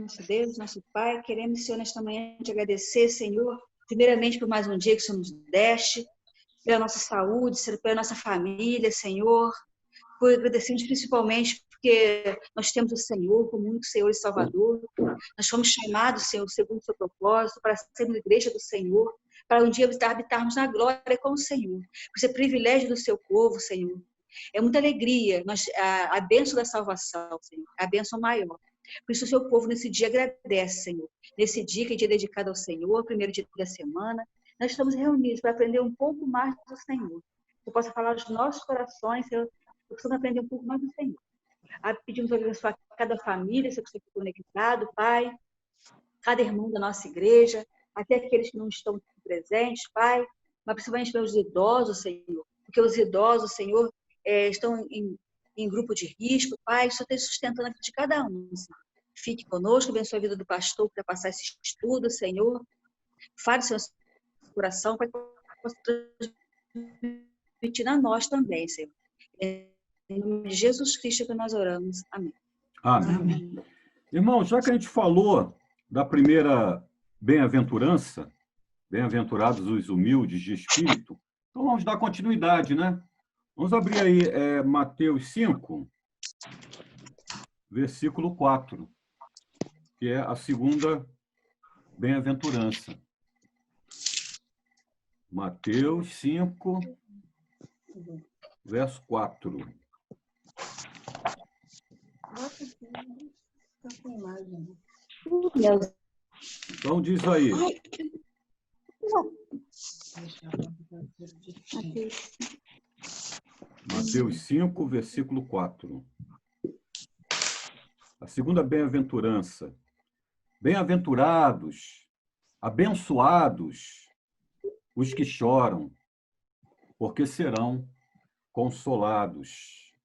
nosso Deus, nosso Pai, queremos, Senhor, nesta manhã te agradecer, Senhor, primeiramente por mais um dia que o Senhor nos deste, pela nossa saúde, Senhor, pela nossa família, Senhor, por agradecemos principalmente porque nós temos o Senhor como único Senhor e Salvador, nós fomos chamados, Senhor, segundo o seu propósito, para sermos igreja do Senhor, para um dia habitarmos na glória com o Senhor, por ser privilégio do seu povo, Senhor. É muita alegria, a bênção da salvação, Senhor, a bênção maior. Por isso o seu povo nesse dia agradece, Senhor. Nesse dia que é dia dedicado ao Senhor, primeiro dia da semana, nós estamos reunidos para aprender um pouco mais do Senhor. Que possa falar aos nossos corações, Senhor, que possamos aprender um pouco mais do Senhor. Pedimos a cada família, Senhor, que está conectado, Pai, cada irmão da nossa igreja, até aqueles que não estão presentes, Pai, mas principalmente pelos idosos, Senhor, porque os idosos, Senhor, estão em grupo de risco, Pai, só tem sustentando a vida de cada um, Senhor. Fique conosco, abençoe a vida do pastor para passar esse estudo, Senhor. Fale, Senhor, coração, para que possa transmitir a nós também, Senhor. Em nome de Jesus Cristo que nós oramos. Amém. Amém. Amém. Irmão, já que a gente falou da primeira bem-aventurança, bem-aventurados os humildes de espírito, então vamos dar continuidade, né? Vamos abrir aí Mateus 5, versículo 4, que é a segunda bem-aventurança. Mateus 5, verso 4. Então diz aí. Mateus 5, versículo 4. A segunda bem-aventurança. Bem-aventurados, abençoados os que choram, porque serão consolados.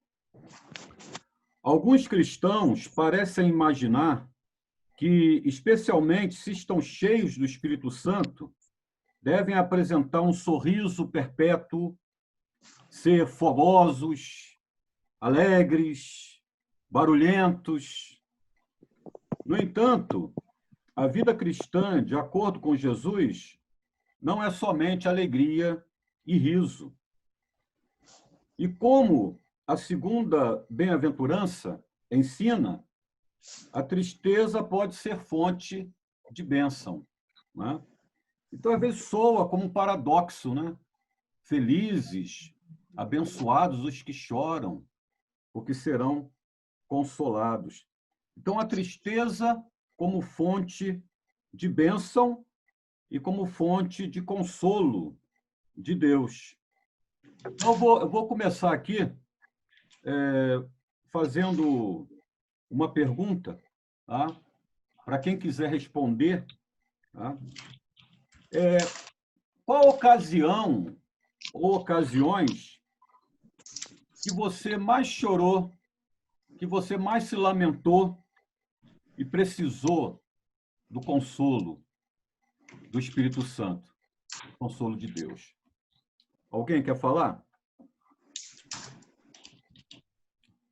Alguns cristãos parecem imaginar que, especialmente se estão cheios do Espírito Santo, devem apresentar um sorriso perpétuo, ser fogosos, alegres, barulhentos. No entanto, a vida cristã, de acordo com Jesus, não é somente alegria e riso. E como a segunda bem-aventurança ensina, a tristeza pode ser fonte de bênção, né? Então, às vezes, soa como um paradoxo, né? Felizes, abençoados os que choram, porque serão consolados. Então, a tristeza como fonte de bênção e como fonte de consolo de Deus. Então, eu vou começar aqui fazendo uma pergunta, tá? Para quem quiser responder. Tá? Qual ocasião ou ocasiões que você mais chorou, que você mais se lamentou e precisou do consolo do Espírito Santo, do consolo de Deus? Alguém quer falar?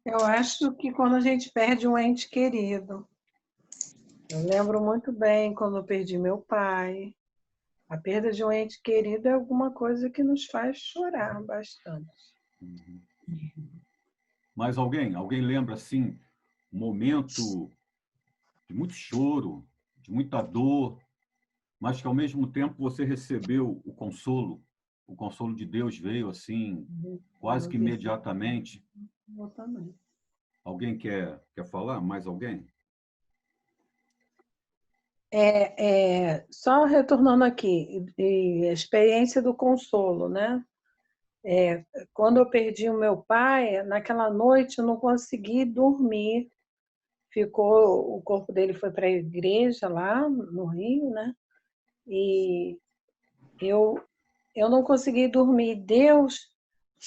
Eu acho que quando a gente perde um ente querido. Eu lembro muito bem quando eu perdi meu pai. A perda de um ente querido é alguma coisa que nos faz chorar bastante. Mas alguém lembra, assim, um momento de muito choro, de muita dor, mas que, ao mesmo tempo, você recebeu o consolo de Deus veio, assim, quase que imediatamente? Eu também. Alguém quer falar? Mais alguém? Só retornando aqui, a experiência do consolo, né? Quando eu perdi o meu pai, naquela noite eu não consegui dormir. O corpo dele foi para a igreja lá no Rio, né? E eu não consegui dormir. Deus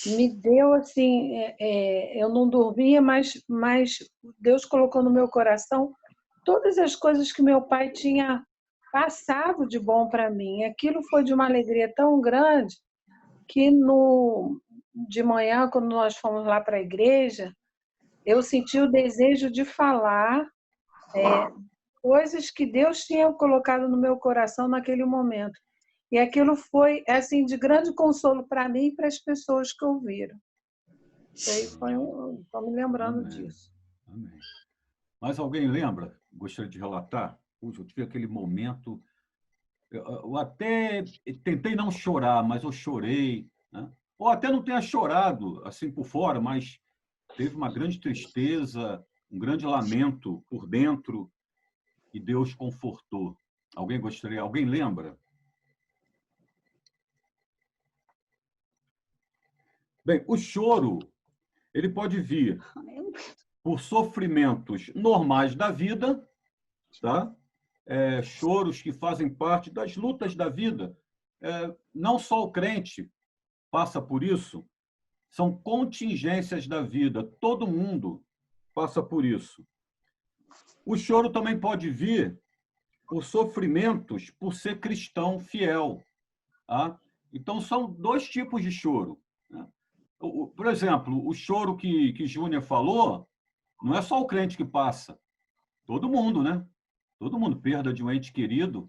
me deu assim, eu não dormia, mas Deus colocou no meu coração todas as coisas que meu pai tinha passado de bom para mim. Aquilo foi de uma alegria tão grande que de manhã, quando nós fomos lá para a igreja, eu senti o desejo de falar coisas que Deus tinha colocado no meu coração naquele momento. E aquilo foi, assim, de grande consolo para mim e para as pessoas que ouviram. Isso aí foi estou me lembrando Amém. disso. Amém. Mas alguém lembra? Gostaria de relatar? Puxa, eu tive aquele momento. Eu até tentei não chorar, mas eu chorei, né? Ou até não tenha chorado assim por fora, mas teve uma grande tristeza, um grande lamento por dentro, e Deus confortou. Alguém gostaria? Alguém lembra? Bem, o choro, ele pode vir por sofrimentos normais da vida, tá? Choros que fazem parte das lutas da vida. Não só o crente passa por isso, são contingências da vida. Todo mundo passa por isso. O choro também pode vir por sofrimentos por ser cristão fiel. Tá? Então, são dois tipos de choro. Né? Por exemplo, o choro que Júnior falou, não é só o crente que passa. Todo mundo, né? Todo mundo, perda de um ente querido.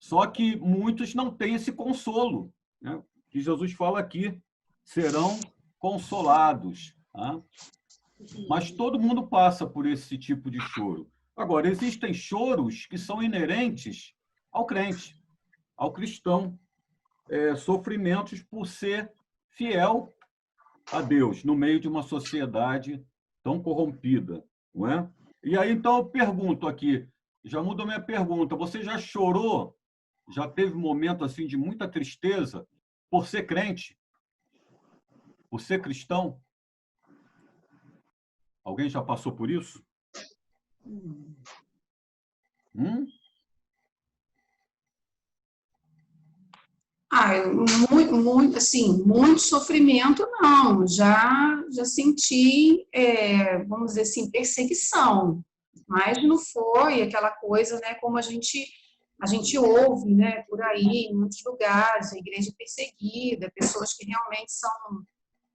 Só que muitos não têm esse consolo, né? Que Jesus fala aqui, serão consolados. Tá? Mas todo mundo passa por esse tipo de choro. Agora, existem choros que são inerentes ao crente, ao cristão, sofrimentos por ser fiel a Deus no meio de uma sociedade tão corrompida, não é? E aí, então, eu pergunto aqui, já muda a minha pergunta, você já chorou, já teve um momento assim de muita tristeza por ser crente, por ser cristão? Alguém já passou por isso? Muito, assim, muito sofrimento, não. Já senti, vamos dizer assim, perseguição, mas não foi aquela coisa, né, como a gente ouve, né, por aí, em muitos lugares, a igreja perseguida, pessoas que realmente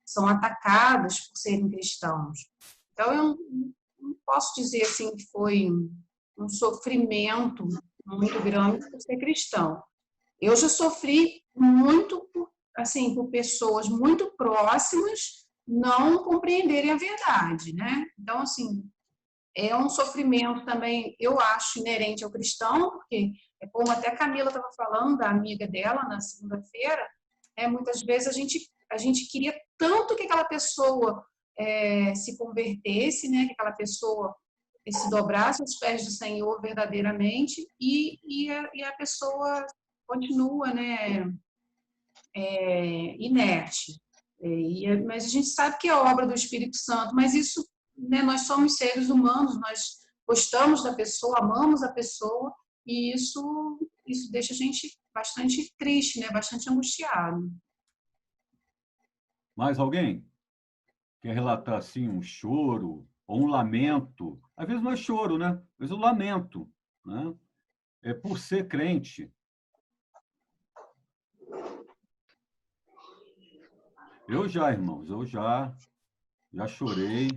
são atacadas por serem cristãos. Então, eu não posso dizer, assim, que foi um sofrimento muito grande por ser cristão. Eu já sofri muito, assim, por pessoas muito próximas não compreenderem a verdade, né? Então, assim, é um sofrimento também, eu acho, inerente ao cristão, porque, como até a Camila estava falando, da amiga dela, na segunda-feira, muitas vezes a gente queria tanto que aquela pessoa se convertesse, né? Que aquela pessoa se dobrasse aos pés do Senhor verdadeiramente e a pessoa continua, né, inerte. Mas a gente sabe que é obra do Espírito Santo, mas isso, né, nós somos seres humanos, nós gostamos da pessoa, amamos a pessoa, e isso deixa a gente bastante triste, né, bastante angustiado. Mais alguém quer relatar assim um choro ou um lamento? Às vezes não é choro, né? Às vezes é um lamento, né? É por ser crente. Eu já, irmãos, já chorei,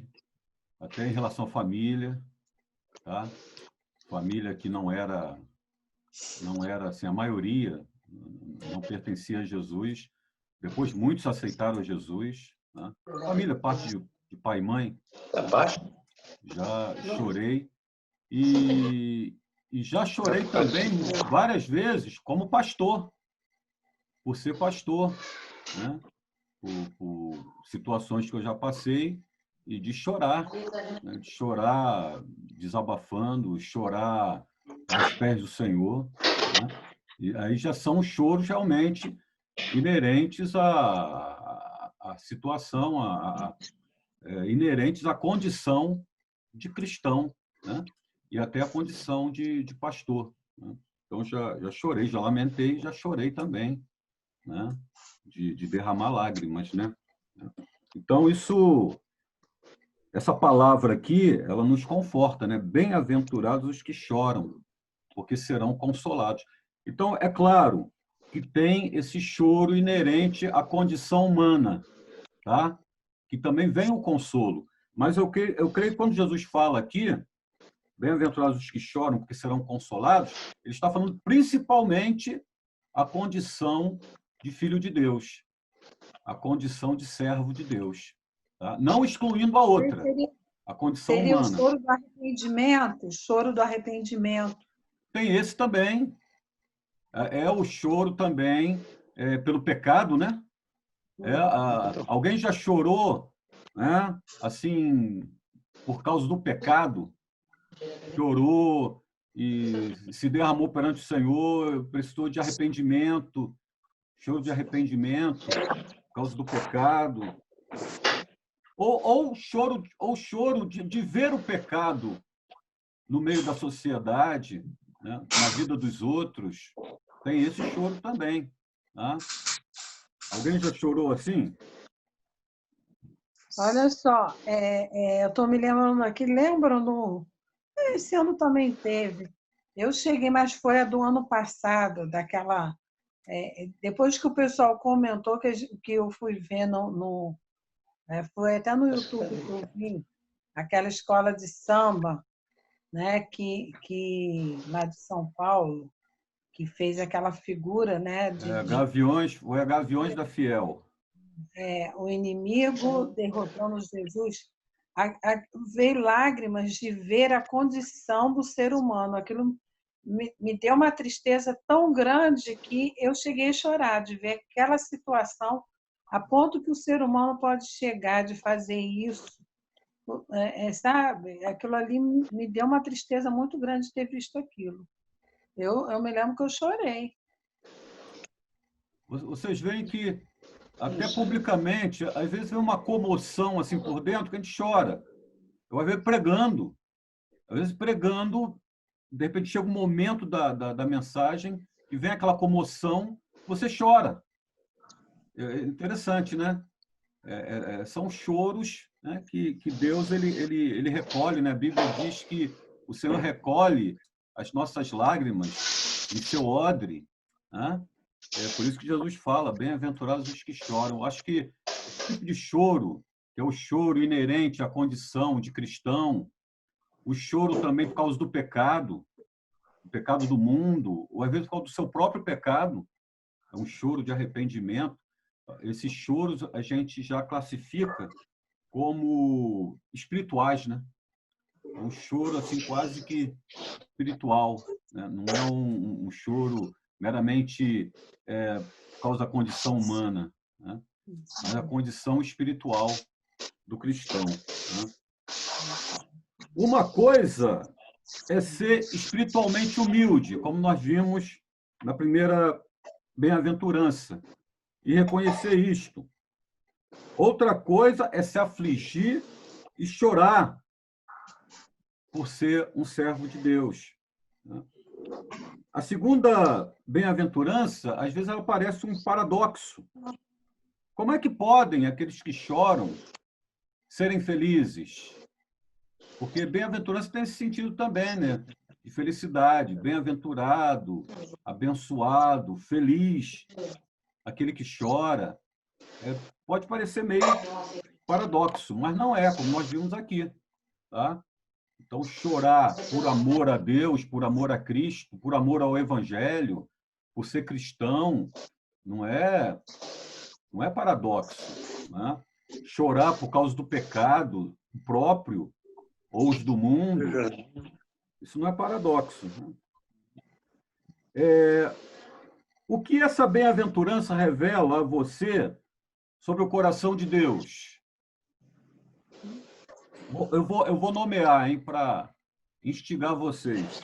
até em relação à família, tá? Família que não era assim, a maioria não pertencia a Jesus. Depois muitos aceitaram Jesus, né? Família, parte de pai e mãe. Já chorei e já chorei também várias vezes como pastor, por ser pastor, né? Por situações que eu já passei e de chorar, né? De chorar desabafando, chorar aos pés do Senhor, né? E aí já são choros realmente inerentes à situação, inerentes à condição de cristão, né? E até a condição de pastor, né? Então, já chorei, já lamentei, já chorei também, né? De derramar lágrimas, né? Então, essa palavra aqui, ela nos conforta, né? Bem-aventurados os que choram, porque serão consolados. Então, é claro que tem esse choro inerente à condição humana, tá? Que também vem o consolo. Mas eu creio que quando Jesus fala aqui, bem-aventurados os que choram, porque serão consolados, ele está falando principalmente a condição de filho de Deus, a condição de servo de Deus, tá? Não excluindo a outra, a condição seria humana. o choro do arrependimento, o choro do arrependimento. Tem esse também, é o choro também pelo pecado, né? Alguém já chorou, né? Assim, por causa do pecado, chorou e se derramou perante o Senhor, precisou de arrependimento, choro de arrependimento por causa do pecado, ou choro de ver o pecado no meio da sociedade, né? Na vida dos outros, tem esse choro também, tá? Alguém já chorou assim? Olha só, eu estou me lembrando aqui, lembram esse ano também teve. Eu cheguei, mas foi a do ano passado, daquela. Depois que o pessoal comentou que eu fui ver foi até no YouTube que eu vi, aquela escola de samba, né, que lá de São Paulo, que fez aquela figura, né, Foi a Gaviões da Fiel. O inimigo derrotando Jesus. Veio lágrimas de ver a condição do ser humano. Aquilo me deu uma tristeza tão grande que eu cheguei a chorar, de ver aquela situação, a ponto que o ser humano pode chegar de fazer isso. Sabe? Aquilo ali me deu uma tristeza muito grande de ter visto aquilo. Eu me lembro que eu chorei. Vocês veem que, até publicamente, às vezes vem uma comoção assim por dentro que a gente chora. Eu, às vezes, pregando, de repente chega um momento da mensagem e vem aquela comoção, você chora. É interessante, né? São choros, né, que Deus ele recolhe, né? A Bíblia diz que o Senhor recolhe as nossas lágrimas em seu odre, né? É por isso que Jesus fala, bem-aventurados os que choram. Eu acho que esse tipo de choro, que é o choro inerente à condição de cristão, o choro também por causa do pecado, o pecado do mundo, ou às vezes por causa do seu próprio pecado, é um choro de arrependimento. Esses choros a gente já classifica como espirituais, né? É um choro assim quase que espiritual, né? Não é um choro meramente por causa da condição humana, né? Mas a condição espiritual do cristão, né? Uma coisa é ser espiritualmente humilde, como nós vimos na primeira bem-aventurança, e reconhecer isto. Outra coisa é se afligir e chorar por ser um servo de Deus. A segunda bem-aventurança, às vezes, ela parece um paradoxo. Como é que podem aqueles que choram serem felizes? Porque bem-aventurança tem esse sentido também, né? De felicidade, bem-aventurado, abençoado, feliz. Aquele que chora. Pode parecer meio paradoxo, mas não é, como nós vimos aqui, tá? Então, chorar por amor a Deus, por amor a Cristo, por amor ao Evangelho, por ser cristão, não é paradoxo, né? Chorar por causa do pecado próprio ou os do mundo, isso não é paradoxo, né? O que essa bem-aventurança revela a você sobre o coração de Deus? Eu vou nomear, hein, para instigar vocês.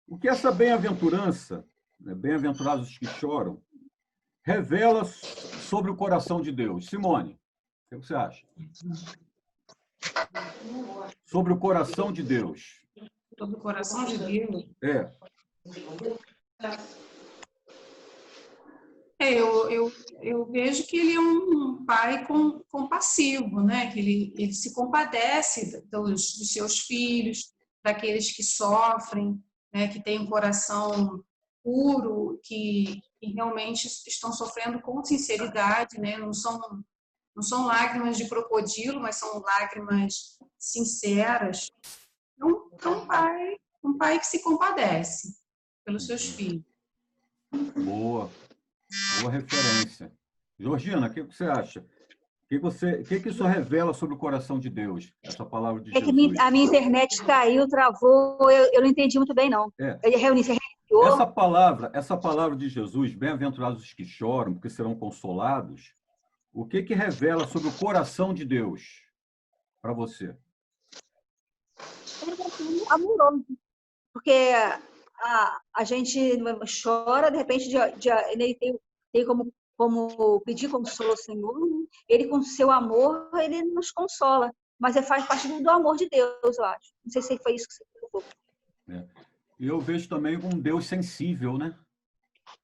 O que essa bem-aventurança, né, bem-aventurados os que choram, revela sobre o coração de Deus? Simone, o que você acha? Sobre o coração de Deus. Sobre o coração de Deus? Eu vejo que ele é um pai compassivo, né? Que ele se compadece dos seus filhos, daqueles que sofrem, né? Que têm um coração puro, que realmente estão sofrendo com sinceridade, né? Não são lágrimas de crocodilo, mas são lágrimas sinceras. um pai que se compadece pelos seus filhos. Boa. Boa referência. Georgina, o que você acha? O que isso revela sobre o coração de Deus, essa palavra de É que Jesus? a minha internet caiu, travou, eu não entendi muito bem, não. Você reiniciou? Essa palavra de Jesus, bem-aventurados os que choram, porque serão consolados, o que revela sobre o coração de Deus para você? Amoroso. Porque a gente chora, de repente, ele tem como pedir consolo ao Senhor, né? Ele, com seu amor, ele nos consola. Mas faz parte do amor de Deus, eu acho. Não sei se foi isso que você falou. E eu vejo também um Deus sensível, né?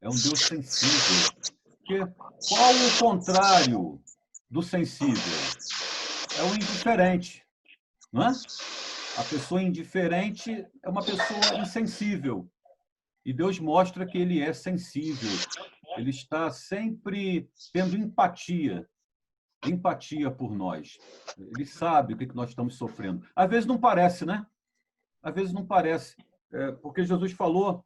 É um Deus sensível. Porque qual o contrário do sensível? É o indiferente, não é? A pessoa indiferente é uma pessoa insensível. E Deus mostra que ele é sensível. Ele está sempre tendo empatia por nós. Ele sabe o que nós estamos sofrendo. Às vezes não parece, né? Às vezes não parece. Porque Jesus falou,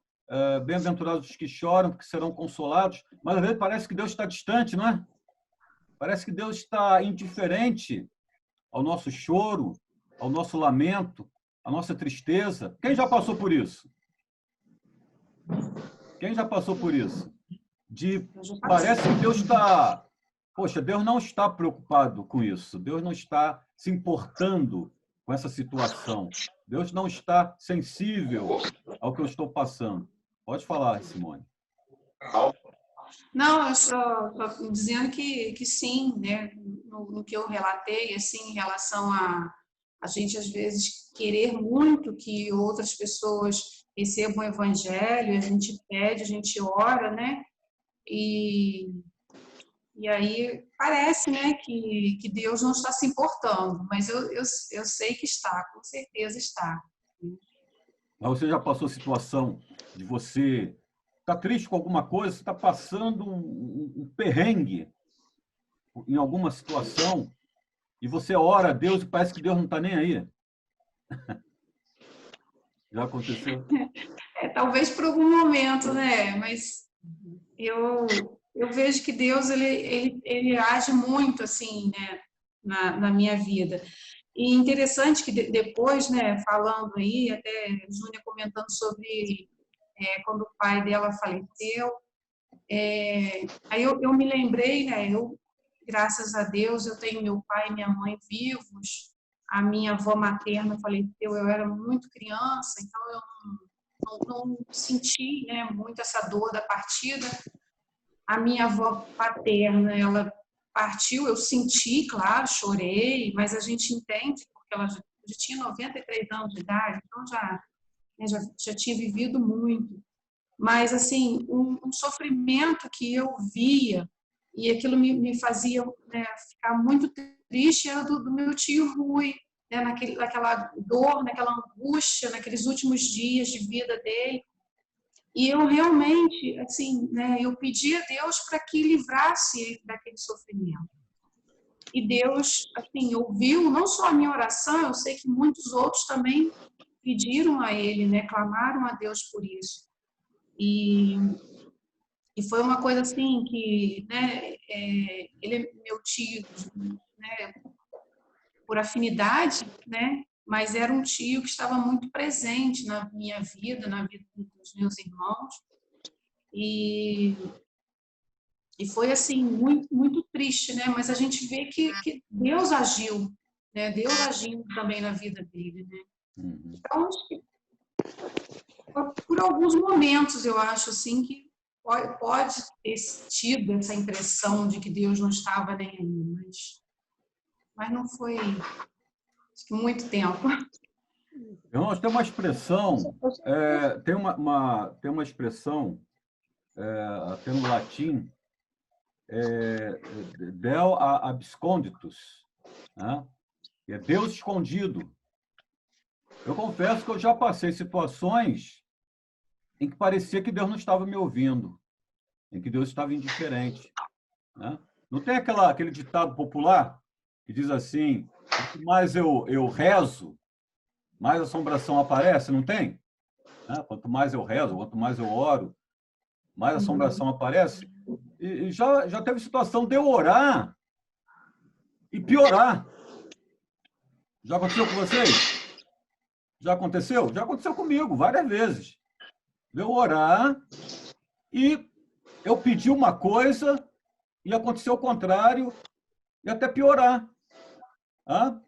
bem-aventurados os que choram, porque serão consolados. Mas às vezes parece que Deus está distante, não é? Parece que Deus está indiferente ao nosso choro, ao nosso lamento, à nossa tristeza. Quem já passou por isso? Quem já passou por isso? Parece que Deus está... Poxa, Deus não está preocupado com isso. Deus não está se importando com essa situação. Deus não está sensível ao que eu estou passando. Pode falar, Simone. Não, eu só dizendo que sim, né? No que eu relatei, assim, em relação a gente, às vezes, querer muito que outras pessoas recebam o evangelho, a gente pede, a gente ora, né? E aí parece, né, que Deus não está se importando, mas eu sei que está, com certeza está. Mas você já passou a situação de você estar triste com alguma coisa, você está passando um perrengue em alguma situação e você ora a Deus e parece que Deus não está nem aí? Já aconteceu? Talvez por algum momento, né? Mas eu vejo que Deus ele age muito assim, né, na minha vida. E interessante que depois, né, falando aí, até Júnia comentando sobre quando o pai dela faleceu, aí eu me lembrei, né, graças a Deus, eu tenho meu pai e minha mãe vivos, a minha avó materna faleceu, eu era muito criança, então eu não senti, né, muito essa dor da partida. A minha avó paterna, ela partiu, eu senti, claro, chorei, mas a gente entende, porque ela já tinha 93 anos de idade, então já tinha vivido muito. Mas, assim, um sofrimento que eu via, e aquilo me fazia, né, ficar muito triste, era do meu tio Rui, né, naquela dor, naquela angústia, naqueles últimos dias de vida dele. E eu realmente, assim, né, eu pedi a Deus para que livrasse ele daquele sofrimento. E Deus, assim, ouviu não só a minha oração, eu sei que muitos outros também pediram a ele, né, clamaram a Deus por isso. E foi uma coisa assim que, né, ele é meu tio, né, por afinidade, né, mas era um tio que estava muito presente na minha vida, na vida dos meus irmãos. E foi assim muito muito triste, né? Mas a gente vê que Deus agiu, né? Deus agiu também na vida dele, né? Então, por alguns momentos eu acho assim que pode ter tido essa impressão de que Deus não estava nem aí, mas não foi, acho que muito tempo. Irmãos, tem uma expressão, tem uma expressão, até no latim, Deo absconditus, né? É Deus escondido. Eu confesso que eu já passei situações em que parecia que Deus não estava me ouvindo, em que Deus estava indiferente, né? Não tem aquele ditado popular que diz assim, quanto mais eu rezo, mais assombração aparece, não tem? Né? Quanto mais eu rezo, quanto mais eu oro, mais assombração aparece. E já teve situação de eu orar e piorar. Já aconteceu com vocês? Já aconteceu? Já aconteceu comigo várias vezes. Eu orar e eu pedi uma coisa e aconteceu o contrário e até piorar. Hã?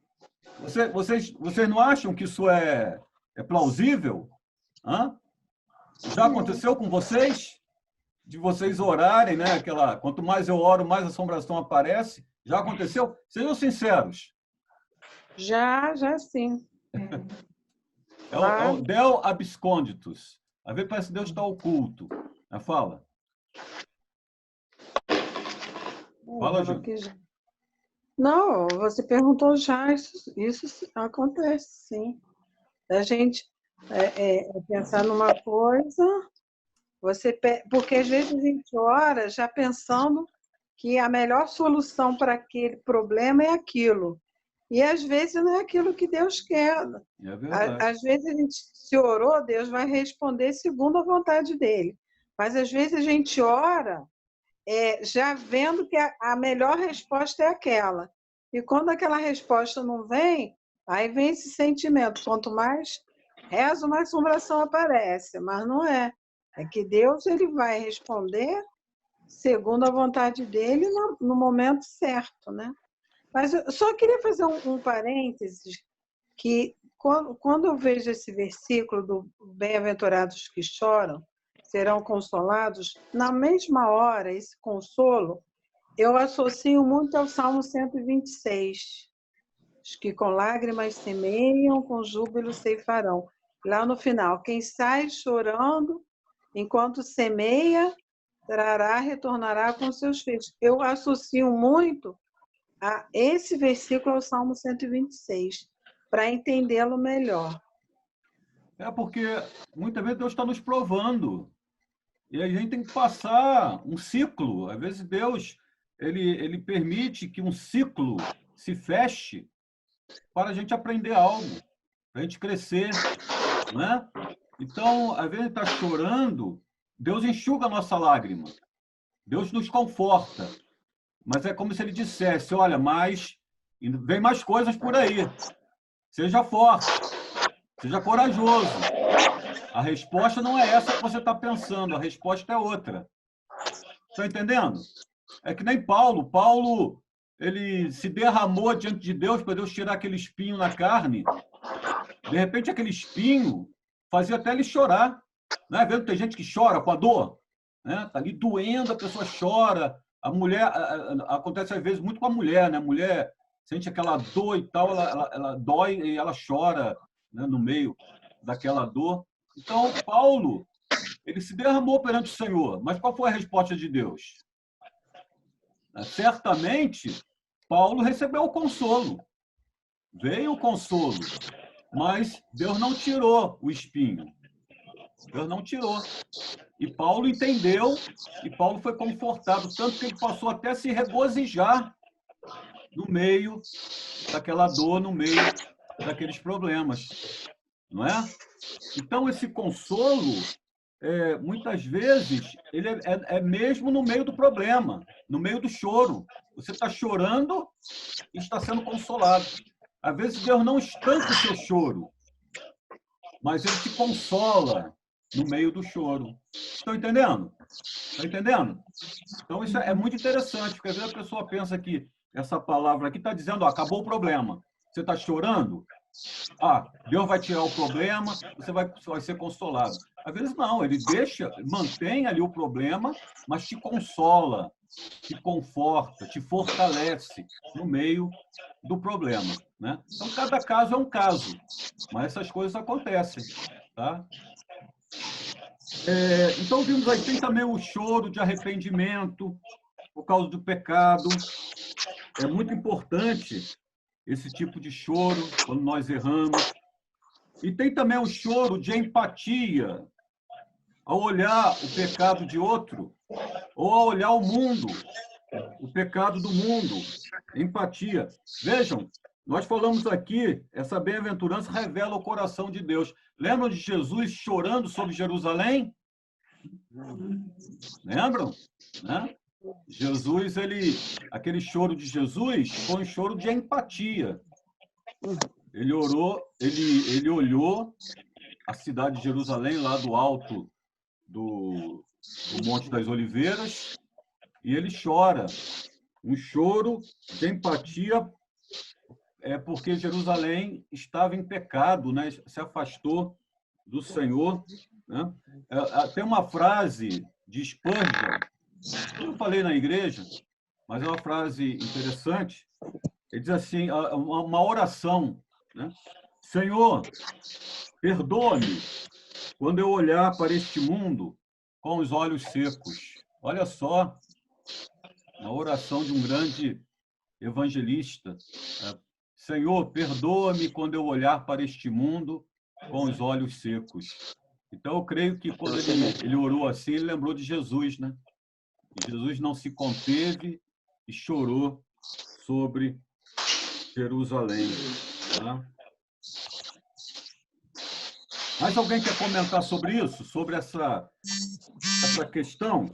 Vocês não acham que isso é plausível? Hã? Já aconteceu com vocês? De vocês orarem, né? Quanto mais eu oro, mais assombração aparece. Já aconteceu? Sejam sinceros. Já sim. É o Del absconditus. Às vezes parece que Deus está oculto. Fala. Fala, Júnior. Não, você perguntou já, isso acontece, sim. A gente pensar numa coisa, porque às vezes a gente ora já pensando que a melhor solução para aquele problema é aquilo. E às vezes não é aquilo que Deus quer. É verdade. Às vezes a gente se orou, Deus vai responder segundo a vontade dele. Mas às vezes a gente ora já vendo que a melhor resposta é aquela. E quando aquela resposta não vem, aí vem esse sentimento. Quanto mais rezo, mais assombração aparece. Mas não é. É que Deus ele vai responder segundo a vontade dele no momento certo, né? Mas eu só queria fazer um parênteses, que quando eu vejo esse versículo do bem-aventurados que choram, serão consolados, na mesma hora, esse consolo, eu associo muito ao Salmo 126, os que com lágrimas semeiam, com júbilo ceifarão. Lá no final, quem sai chorando, enquanto semeia, trará, retornará com seus filhos. Eu associo muito a esse versículo ao Salmo 126, para entendê-lo melhor. Porque muitas vezes Deus está nos provando. E a gente tem que passar um ciclo. Às vezes Deus ele permite que um ciclo se feche para a gente aprender algo, para a gente crescer, né? Então, às vezes está chorando, Deus enxuga a nossa lágrima, Deus nos conforta, mas é como se Ele dissesse: olha, vem mais coisas por aí, seja forte, seja corajoso. A resposta não é essa que você está pensando, a resposta é outra. Está entendendo? É que nem Paulo. Paulo, ele se derramou diante de Deus para Deus tirar aquele espinho na carne. De repente, aquele espinho fazia até ele chorar. Né? Vendo que tem gente que chora com a dor. Né? Tá ali doendo, a pessoa chora. A mulher, acontece às vezes muito com a mulher, né? A mulher sente aquela dor e tal, ela dói e ela chora, né? No meio daquela dor. Então, Paulo, ele se derramou perante o Senhor. Mas qual foi a resposta de Deus? Certamente, Paulo recebeu o consolo. Veio o consolo. Mas Deus não tirou o espinho. Deus não tirou. E Paulo entendeu, e Paulo foi confortado, tanto que ele passou até a se regozijar no meio daquela dor, no meio daqueles problemas. Não é? Então, esse consolo, muitas vezes, ele é mesmo no meio do problema, no meio do choro. Você está chorando e está sendo consolado. Às vezes, Deus não estanca o seu choro, mas Ele te consola no meio do choro. Estão entendendo? Está entendendo? Então, isso é muito interessante, porque às vezes a pessoa pensa que essa palavra aqui está dizendo: ó, acabou o problema. Você está chorando? Deus vai tirar o problema, você vai ser consolado. Às vezes não, ele mantém ali o problema, mas te consola, te conforta, te fortalece no meio do problema. Né? Então, cada caso é um caso, mas essas coisas acontecem. Tá? Então, vimos aí, tem também o choro de arrependimento por causa do pecado. É muito importante esse tipo de choro quando nós erramos. E tem também o choro de empatia, ao olhar o pecado de outro, ou ao olhar o mundo, o pecado do mundo. Empatia. Vejam, Nós falamos aqui, essa bem-aventurança revela o coração de Deus. Lembram de Jesus chorando sobre Jerusalém? Lembram? Né? Jesus, aquele choro de Jesus foi um choro de empatia. Ele olhou a cidade de Jerusalém lá do alto do Monte das Oliveiras e ele chora. Um choro de empatia porque Jerusalém estava em pecado, né? Se afastou do Senhor. Né? Tem uma frase de Spurgeon, eu não falei na igreja, mas é uma frase interessante. Ele diz assim, uma oração, né? Senhor, perdoa-me quando eu olhar para este mundo com os olhos secos. Olha só, a oração de um grande evangelista. Senhor, perdoa-me quando eu olhar para este mundo com os olhos secos. Então, eu creio que quando ele orou assim, ele lembrou de Jesus, né? E Jesus não se conteve e chorou sobre Jerusalém. Tá? Mais alguém quer comentar sobre isso? Sobre essa questão?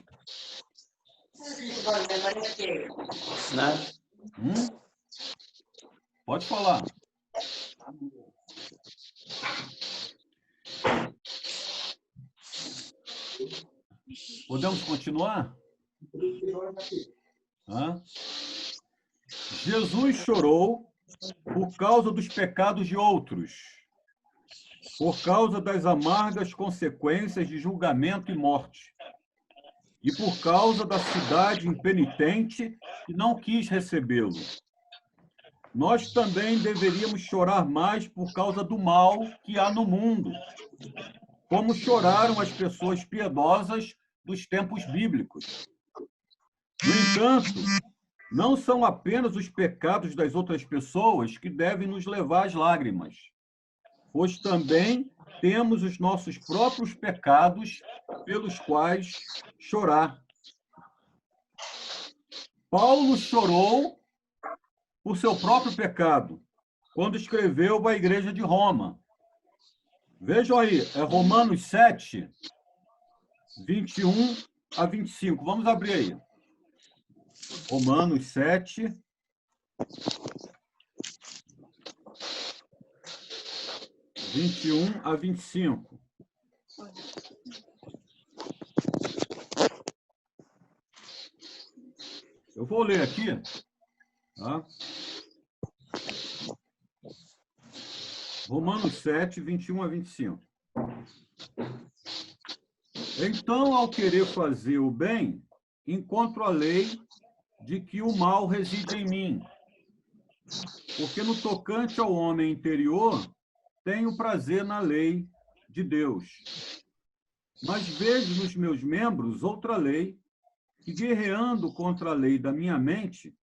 Pode falar. Podemos continuar? Jesus chorou por causa dos pecados de outros, por causa das amargas consequências de julgamento e morte, e por causa da cidade impenitente que não quis recebê-lo. Nós também deveríamos chorar mais por causa do mal que há no mundo, como choraram as pessoas piedosas dos tempos bíblicos. No entanto, não são apenas os pecados das outras pessoas que devem nos levar às lágrimas, pois também temos os nossos próprios pecados pelos quais chorar. Paulo chorou por seu próprio pecado quando escreveu à igreja de Roma. Vejam aí, é Romanos 7, 21 a 25. Vamos abrir aí. Romanos 7, 21 a 25. Eu vou ler aqui. Tá? Romanos 7, 21 a 25. Então, ao querer fazer o bem, encontro a lei de que o mal reside em mim. Porque no tocante ao homem interior, tenho prazer na lei de Deus. Mas vejo nos meus membros outra lei, que guerreando contra a lei da minha mente,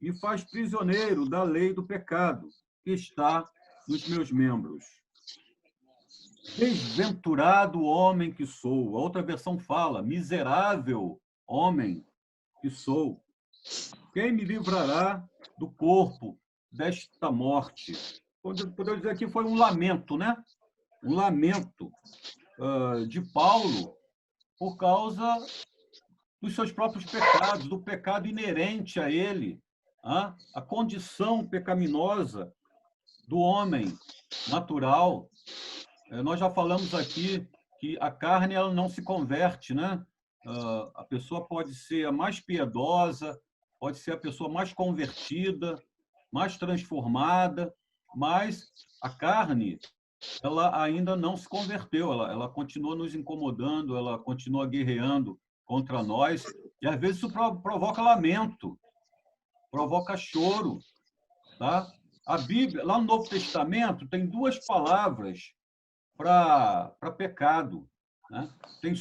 me faz prisioneiro da lei do pecado, que está nos meus membros. Desventurado homem que sou. A outra versão fala, miserável homem que sou. Quem me livrará do corpo desta morte? Podemos dizer que foi um lamento, né? Um lamento de Paulo por causa dos seus próprios pecados, do pecado inerente a ele, a condição pecaminosa do homem natural. Nós já falamos aqui que a carne ela não se converte, né? A pessoa pode ser a mais piedosa, pode ser a pessoa mais convertida, mais transformada, mas a carne ela ainda não se converteu, ela continua nos incomodando, ela continua guerreando contra nós, e às vezes isso provoca lamento, provoca choro. Tá? A Bíblia, lá no Novo Testamento, tem duas palavras para pecado. Né? Tem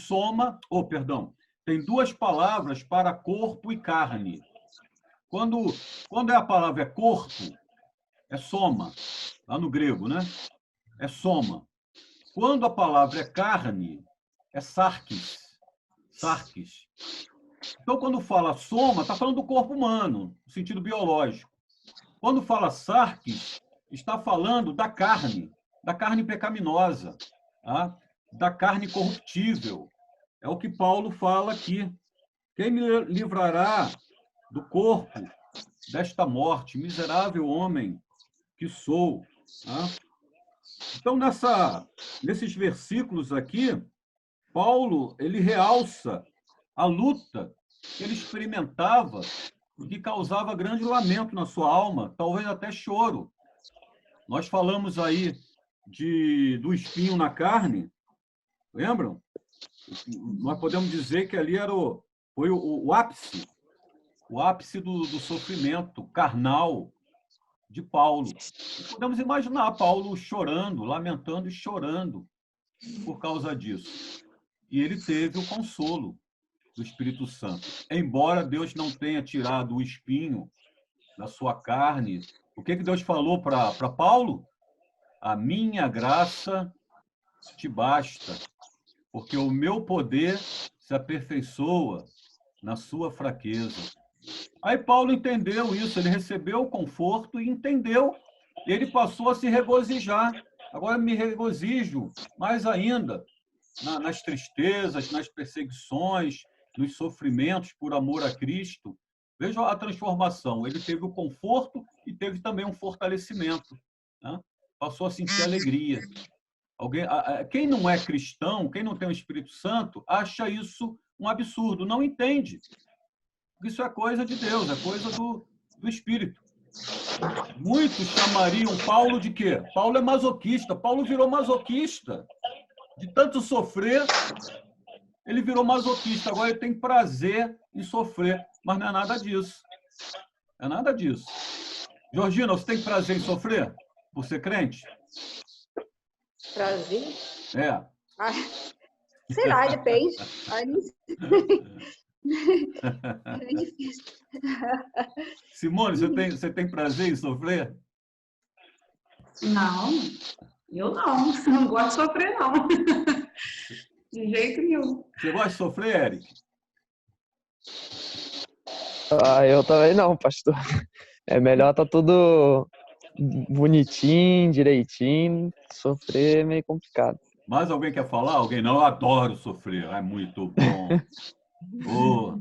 duas palavras para corpo e carne. Quando a palavra é corpo, é soma, lá no grego, né? É soma. Quando a palavra é carne, é sarkis. Então, quando fala soma, está falando do corpo humano, no sentido biológico. Quando fala sarx, está falando da carne pecaminosa, tá? Da carne corruptível. É o que Paulo fala aqui. Quem me livrará do corpo desta morte? Miserável homem que sou. Tá? Então, nesses versículos aqui, Paulo ele realça a luta que ele experimentava e que causava grande lamento na sua alma, talvez até choro. Nós falamos aí do espinho na carne, lembram? Nós podemos dizer que ali foi o ápice do sofrimento carnal de Paulo. E podemos imaginar Paulo chorando, lamentando e chorando por causa disso. E ele teve o consolo do Espírito Santo. Embora Deus não tenha tirado o espinho da sua carne, o que Deus falou para Paulo? A minha graça te basta, porque o meu poder se aperfeiçoa na sua fraqueza. Aí Paulo entendeu isso, ele recebeu o conforto e entendeu, e ele passou a se regozijar. Agora me regozijo mais ainda nas tristezas, nas perseguições, nos sofrimentos por amor a Cristo. Veja a transformação. Ele teve o conforto e teve também um fortalecimento, né? Passou a sentir alegria. Quem não é cristão, quem não tem o Espírito Santo, acha isso um absurdo, não entende. Isso é coisa de Deus, é coisa do Espírito. Muitos chamariam Paulo de quê? Paulo é masoquista. Paulo virou masoquista. De tanto sofrer, ele virou masoquista. Agora ele tem prazer em sofrer, mas não é nada disso. É nada disso. Georgina, você tem prazer em sofrer por ser crente? Prazer? É. Sei lá, depende. É difícil. Simone, você tem prazer em sofrer? Não, eu não gosto de sofrer, não. De jeito nenhum. Você gosta de sofrer, Eric? Eu também não, pastor. É melhor tá tudo bonitinho, direitinho. Sofrer é meio complicado. Mais alguém quer falar? Alguém não? Eu adoro sofrer. É muito bom. Oh.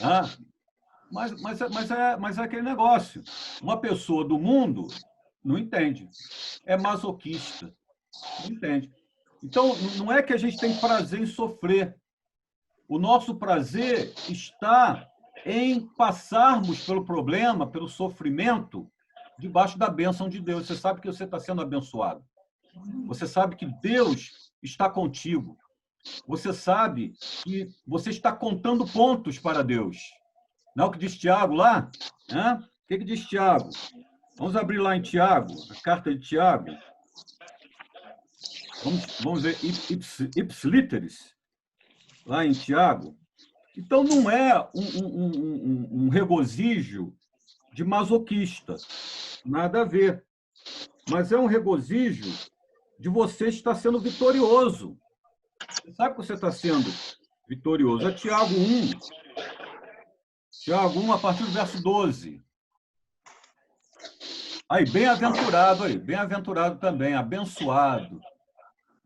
Ah, mas é aquele negócio. Uma pessoa do mundo não entende. É masoquista. Não entende. Então, não é que a gente tem prazer em sofrer. O nosso prazer está em passarmos pelo problema, pelo sofrimento, debaixo da bênção de Deus. Você sabe que você está sendo abençoado. Você sabe que Deus está contigo. Você sabe que você está contando pontos para Deus. Não é o que diz Tiago lá? O que diz Tiago? Vamos abrir lá em Tiago, a carta de Tiago. Vamos ver ipsiliteris, lá em Tiago. Então, não é um regozijo de masoquista, nada a ver. Mas é um regozijo de você estar sendo vitorioso. Você sabe que você está sendo vitorioso. É Tiago 1. Tiago 1, a partir do verso 12. Aí, bem-aventurado também, abençoado.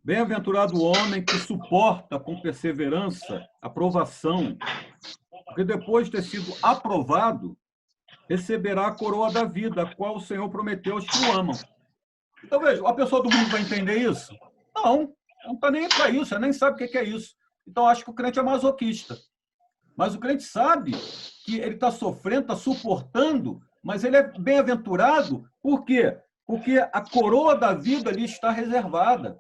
Bem-aventurado o homem que suporta com perseverança a provação, porque depois de ter sido aprovado, receberá a coroa da vida, a qual o Senhor prometeu aos que o amam. Então, veja, a pessoa do mundo vai entender isso? Não está nem para isso, nem sabe o que é isso. Então, acho que o crente é masoquista. Mas o crente sabe que ele está sofrendo, está suportando, mas ele é bem-aventurado. Por quê? Porque a coroa da vida ali está reservada.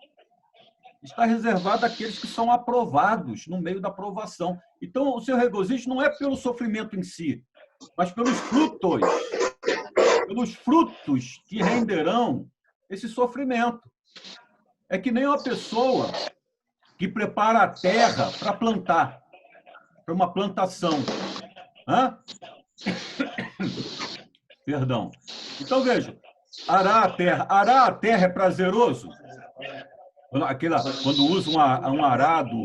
Está reservada àqueles que são aprovados no meio da aprovação. Então, o seu regozijo não é pelo sofrimento em si, mas pelos frutos que renderão esse sofrimento. É que nem uma pessoa que prepara a terra para plantar, para uma plantação. Perdão. Então, veja, arar a terra é prazeroso? Quando usa um arado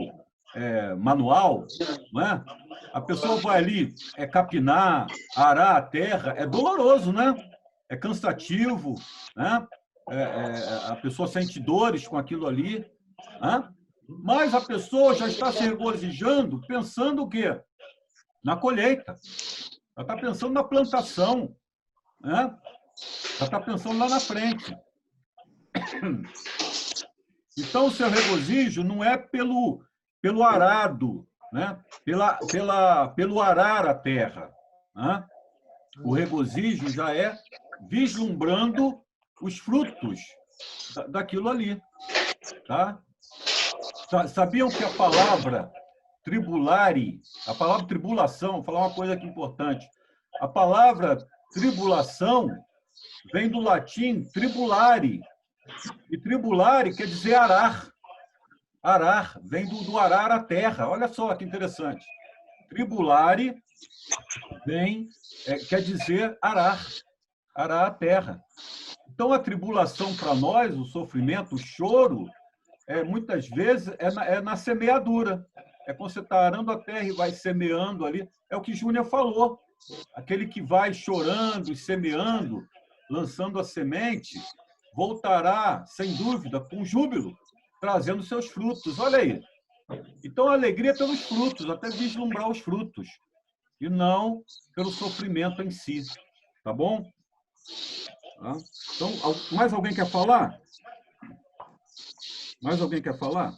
manual, não é? A pessoa vai ali capinar, arar a terra, é doloroso, né? é cansativo, né? A pessoa sente dores com aquilo ali, né? Mas a pessoa já está se regozijando, pensando o quê? Na colheita. Ela está pensando na plantação, né? Ela está pensando lá na frente. Então, o seu regozijo não é pelo arado, né? Pelo arar a terra, né? O regozijo já é vislumbrando os frutos daquilo ali, tá? Sabiam que a palavra tribulare, a palavra tribulação, vou falar uma coisa aqui importante. A palavra tribulação vem do latim tribulare. E tribulare quer dizer arar. Arar, vem do arar a terra. Olha só que interessante. Tribulare quer dizer arar. Arar a terra. Então, a tribulação para nós, o sofrimento, o choro, muitas vezes é na semeadura. É quando você está arando a terra e vai semeando ali. É o que Júnior falou. Aquele que vai chorando e semeando, lançando a semente, voltará, sem dúvida, com júbilo, trazendo seus frutos. Olha aí. Então, a alegria é pelos frutos, até vislumbrar os frutos, e não pelo sofrimento em si. Tá bom? Então, mais alguém quer falar? Mais alguém quer falar?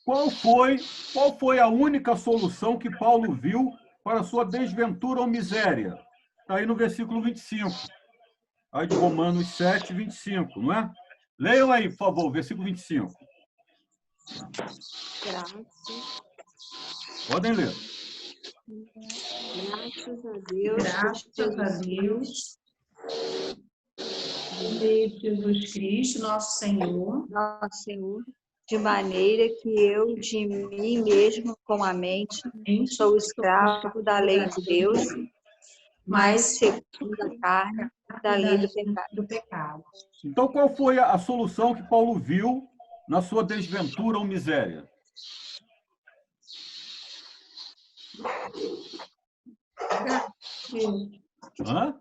Qual foi a única solução que Paulo viu para a sua desventura ou miséria? Está aí no versículo 25. Aí de Romanos 7, 25, não é? Leiam aí, por favor, versículo 25. Graças. Podem ler. Graças a Deus. Graças a Deus. De Jesus Cristo, nosso Senhor. Nosso Senhor. De maneira que eu, de mim mesmo, com a mente, sou escravo da lei de Deus, mas segundo a carne, da lei do pecado. Então, qual foi a solução que Paulo viu na sua desventura ou miséria? Hã?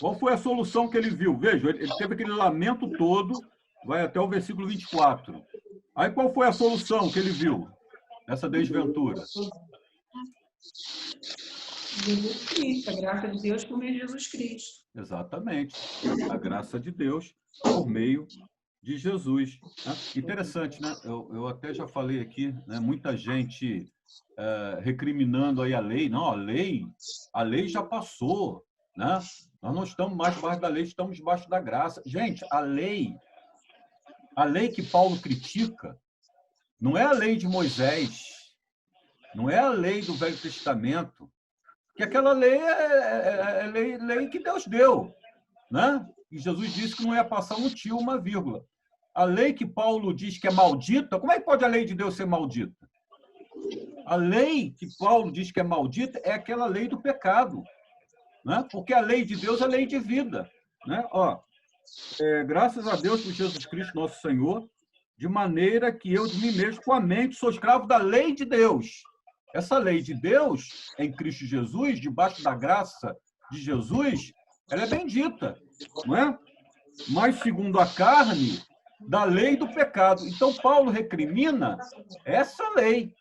Qual foi a solução que ele viu? Veja, ele teve aquele lamento todo, vai até o versículo 24. Aí qual foi a solução que ele viu nessa desventura? Jesus Cristo, a graça de Deus por meio de Jesus Cristo. Exatamente. A graça de Deus por meio de Jesus. Interessante, né? Eu até já falei aqui, né? Muita gente recriminando aí a lei. Não, a lei já passou, né? Nós não estamos mais debaixo da lei, estamos debaixo da graça. Gente, a lei que Paulo critica não é a lei de Moisés, não é a lei do Velho Testamento, porque aquela lei é lei que Deus deu, né? E Jesus disse que não ia passar um tio, uma vírgula. A lei que Paulo diz que é maldita, como é que pode a lei de Deus ser maldita? A lei que Paulo diz que é maldita é aquela lei do pecado, né? Porque a lei de Deus é lei de vida, né? Graças a Deus por Jesus Cristo, nosso Senhor, de maneira que eu, de mim mesmo, com a mente, sou escravo da lei de Deus. Essa lei de Deus, em Cristo Jesus, debaixo da graça de Jesus, ela é bendita, não é? Mas, segundo a carne, da lei do pecado. Então, Paulo recrimina essa lei,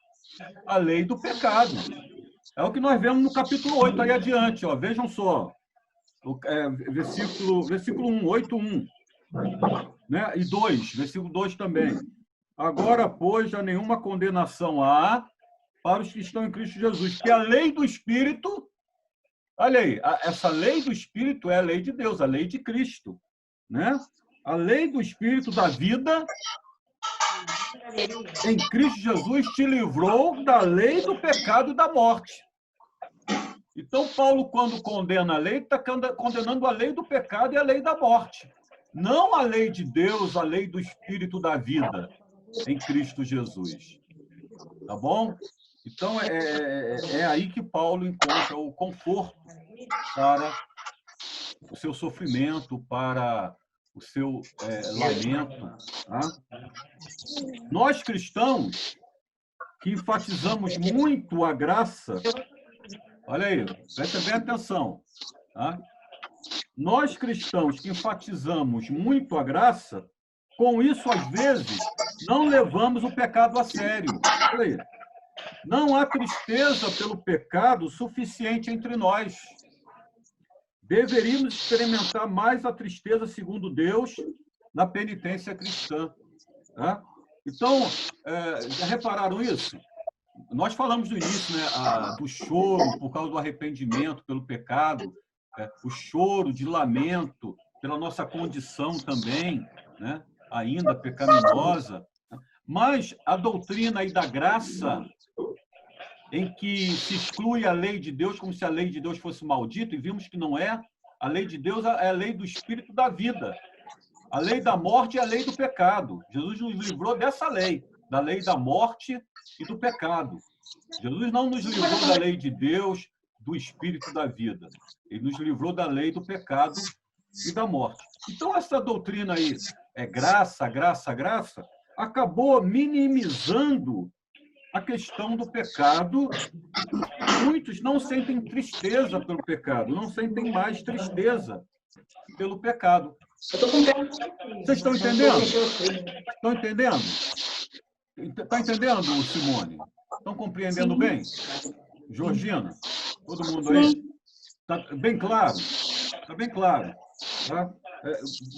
a lei do pecado. É o que nós vemos no capítulo 8, aí adiante. Vejam só, versículo 1, 8:1, né? E 2, versículo 2 também. Agora, pois, já nenhuma condenação há para os que estão em Cristo Jesus, que a lei do Espírito, olha aí, essa lei do Espírito é a lei de Deus, a lei de Cristo, né? A lei do Espírito da vida em Cristo Jesus te livrou da lei do pecado e da morte. Então, Paulo, quando condena a lei, está condenando a lei do pecado e a lei da morte. Não a lei de Deus, a lei do Espírito da vida em Cristo Jesus. Tá bom? Então, é aí que Paulo encontra o conforto para o seu sofrimento, para o seu lamento. Tá? Nós, cristãos, que enfatizamos muito a graça, olha aí, presta bem atenção, tá? Nós cristãos que enfatizamos muito a graça, com isso, às vezes, não levamos o pecado a sério. Olha aí. Não há tristeza pelo pecado suficiente entre nós. Deveríamos experimentar mais a tristeza, segundo Deus, na penitência cristã. Tá? Então, já repararam isso? Nós falamos no início, né, do choro por causa do arrependimento pelo pecado, o choro de lamento pela nossa condição também, né, ainda pecaminosa. Mas a doutrina aí da graça, em que se exclui a lei de Deus como se a lei de Deus fosse maldita, e vimos que não é. A lei de Deus é a lei do espírito da vida. A lei da morte é a lei do pecado. Jesus nos livrou dessa lei, da lei da morte e do pecado. Jesus não nos livrou da lei de Deus, do espírito da vida. Ele nos livrou da lei do pecado e da morte. Então, essa doutrina aí, graça, graça, graça, acabou minimizando a questão do pecado. Muitos não sentem tristeza pelo pecado, não sentem mais tristeza pelo pecado. Vocês estão entendendo? Estão entendendo? Está entendendo, Simone? Estão compreendendo bem? Georgina? Todo mundo aí? Está bem claro? Está bem claro. Tá?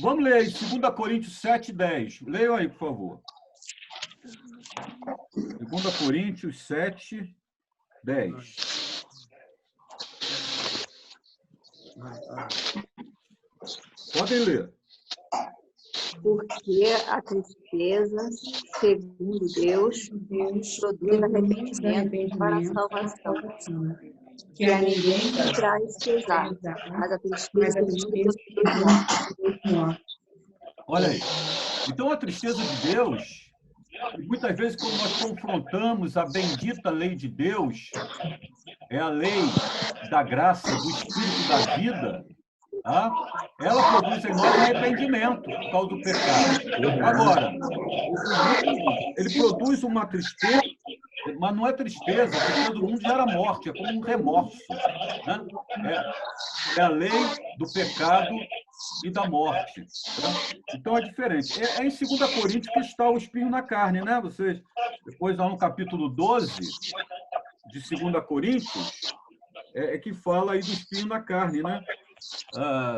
Vamos ler aí, 2 Coríntios 7:10. Leiam aí, por favor. 2 Coríntios 7:10. Podem ler. Porque a tristeza, segundo Deus, produz arrependimento para a salvação, que a ninguém traz pesar, mas a tristeza do mundo produz morte. Olha aí. Então, a tristeza de Deus, muitas vezes, quando nós confrontamos a bendita lei de Deus, é a lei da graça, do espírito da vida, tá? Ela produz em nós arrependimento por causa do pecado. Agora, ele produz uma tristeza, mas não é tristeza, a tristeza do mundo gera morte, é como um remorso. Né? É a lei do pecado e da morte. Tá? Então é diferente. É em 2 Coríntios que está o espinho na carne, né? Vocês, depois, lá no capítulo 12 de 2 Coríntios, que fala aí do espinho na carne, né?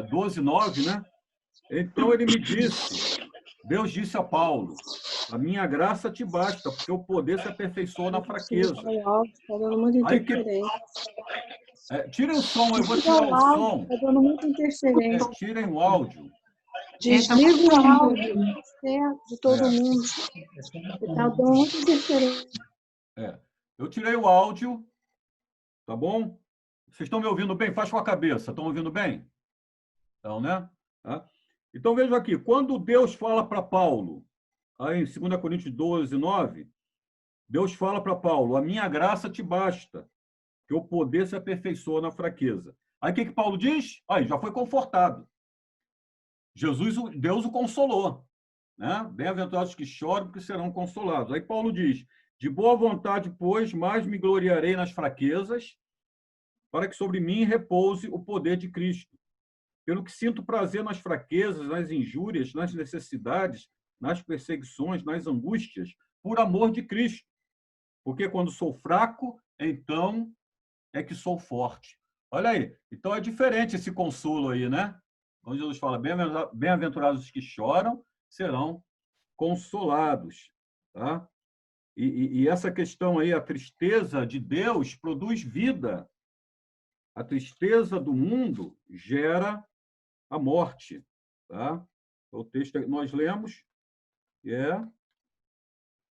12:9, né? Então ele me disse, Deus disse a Paulo, a minha graça te basta, porque o poder se aperfeiçoa na fraqueza. Aí que... tirem o som, eu vou tirar o som. Está dando muita interferência. Tirem o áudio. Desliga o áudio de todo mundo. Está dando muita interferência. Eu tirei o áudio, tá bom? Vocês estão me ouvindo bem? Faz com a cabeça. Estão ouvindo bem? Então, né? Então, vejam aqui. Quando Deus fala para Paulo, aí em 2 Coríntios 12:9, Deus fala para Paulo, a minha graça te basta, que o poder se aperfeiçoa na fraqueza. Aí o que Paulo diz? Aí, já foi confortado. Deus o consolou. Né? Bem-aventurados que choram, porque serão consolados. Aí Paulo diz, de boa vontade, pois, mais me gloriarei nas fraquezas, para que sobre mim repouse o poder de Cristo. Pelo que sinto prazer nas fraquezas, nas injúrias, nas necessidades, nas perseguições, nas angústias, por amor de Cristo. Porque quando sou fraco, então é que sou forte. Olha aí. Então é diferente esse consolo aí, né? Quando Jesus fala, bem-aventurados os que choram, serão consolados. Tá? E essa questão aí, a tristeza de Deus produz vida. A tristeza do mundo gera a morte. Tá? O texto que nós lemos é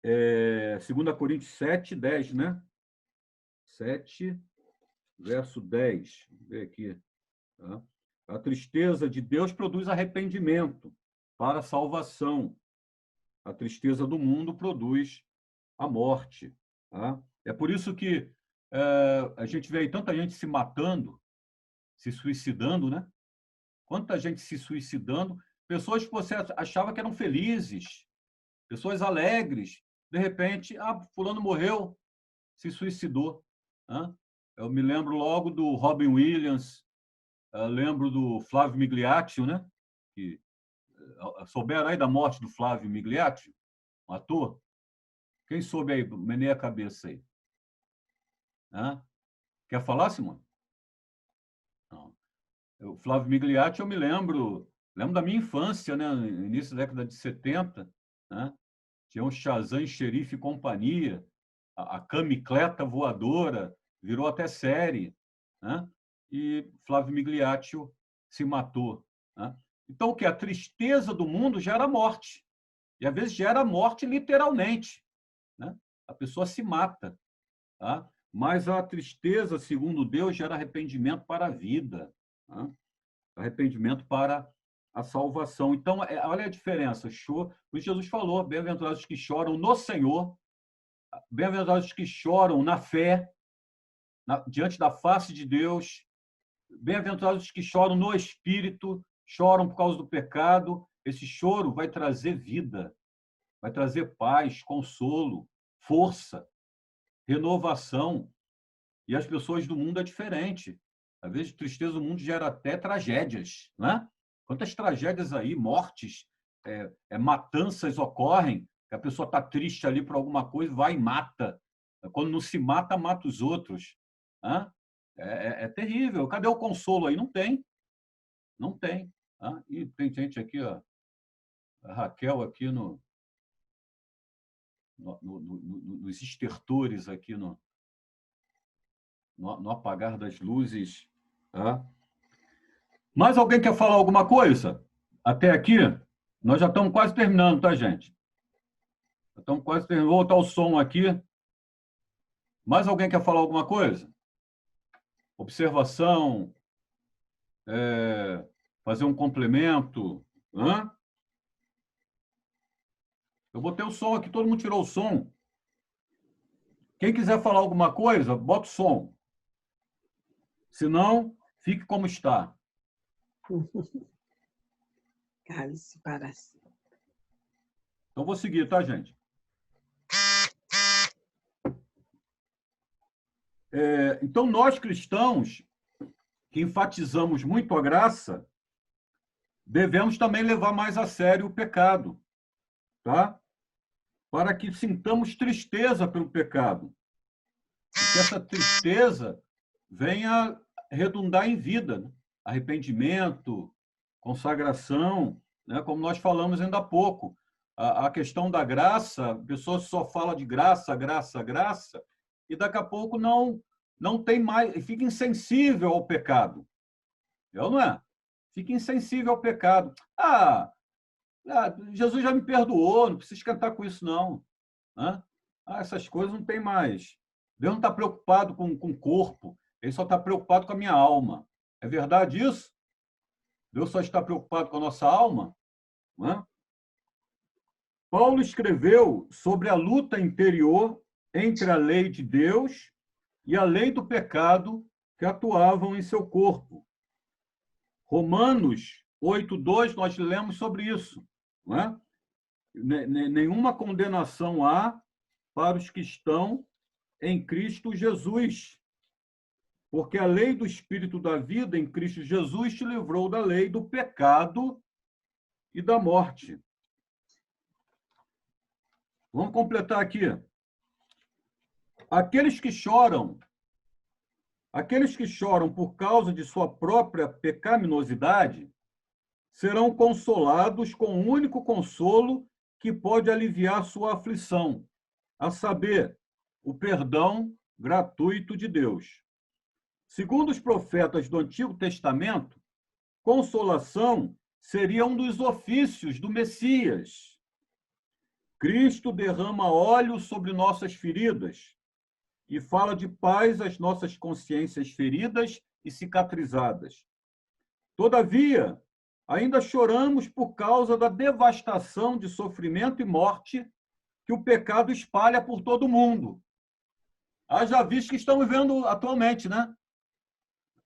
2 Coríntios 7:10, né? 7, verso 10. Vamos ver aqui. Tá? A tristeza de Deus produz arrependimento para a salvação. A tristeza do mundo produz a morte. Tá? É por isso que a gente vê aí tanta gente se matando, se suicidando, né? Quanta gente se suicidando, pessoas que você achava que eram felizes, pessoas alegres, de repente, fulano morreu, se suicidou. Né? Eu me lembro logo do Robin Williams, lembro do Flávio Migliaccio, né? Que, souberam aí da morte do Flávio Migliaccio, um ator? Quem soube aí? Meneia a cabeça aí. Hã? Quer falar, Simone? Não. O Flávio Migliaccio, eu me lembro da minha infância, né? No início da década de 70, né? Tinha um Shazam, Xerife e Companhia, a Camicleta Voadora, virou até série, né? E Flávio Migliaccio se matou. Né? Então, o que? A tristeza do mundo gera morte. E, às vezes, gera morte literalmente. Né? A pessoa se mata. Tá? Mas a tristeza, segundo Deus, gera arrependimento para a vida. Tá? Arrependimento para a salvação. Então, olha a diferença. Por isso Jesus falou, bem-aventurados que choram no Senhor, bem-aventurados que choram na fé, diante da face de Deus, bem-aventurados que choram no Espírito, choram por causa do pecado. Esse choro vai trazer vida, vai trazer paz, consolo, força, renovação. E as pessoas do mundo é diferente. Às vezes, tristeza do mundo gera até tragédias, né? Quantas tragédias aí, mortes, matanças ocorrem, que a pessoa está triste ali por alguma coisa, vai e mata. Quando não se mata, mata os outros. Né? É terrível. Cadê o consolo aí? Não tem. Não tem. Né? E tem gente aqui, ó, a Raquel aqui nos estertores, aqui no apagar das luzes. Tá? Mais alguém quer falar alguma coisa? Até aqui? Nós já estamos quase terminando, tá, gente? Já estamos quase terminando. Vou voltar o som aqui. Mais alguém quer falar alguma coisa? Observação? Fazer um complemento? Hã? Eu botei o som aqui, todo mundo tirou o som. Quem quiser falar alguma coisa, bota o som. Se não, fique como está. Cale-se para sempre. Então, vou seguir, tá, gente? Então, nós cristãos, que enfatizamos muito a graça, devemos também levar mais a sério o pecado, tá? Para que sintamos tristeza pelo pecado. E que essa tristeza venha redundar em vida, né? Arrependimento, consagração, né? Como nós falamos ainda há pouco. A questão da graça, a pessoa só fala de graça, graça, graça, e daqui a pouco não tem mais, fica insensível ao pecado. Não é? Fica insensível ao pecado. Jesus já me perdoou, não precisa cantar com isso, não. Essas coisas não tem mais. Deus não está preocupado com o corpo, ele só está preocupado com a minha alma. É verdade isso? Deus só está preocupado com a nossa alma? Não é? Paulo escreveu sobre a luta interior entre a lei de Deus e a lei do pecado que atuavam em seu corpo. Romanos 8:2, nós lemos sobre isso. Não é? Nenhuma condenação há para os que estão em Cristo Jesus, porque a lei do Espírito da vida em Cristo Jesus te livrou da lei do pecado e da morte. Vamos completar aqui. Aqueles que choram por causa de sua própria pecaminosidade serão consolados com o único consolo que pode aliviar sua aflição, a saber, o perdão gratuito de Deus. Segundo os profetas do Antigo Testamento, consolação seria um dos ofícios do Messias. Cristo derrama óleo sobre nossas feridas e fala de paz às nossas consciências feridas e cicatrizadas. Todavia, ainda choramos por causa da devastação de sofrimento e morte que o pecado espalha por todo o mundo. Haja visto que estamos vendo atualmente, né?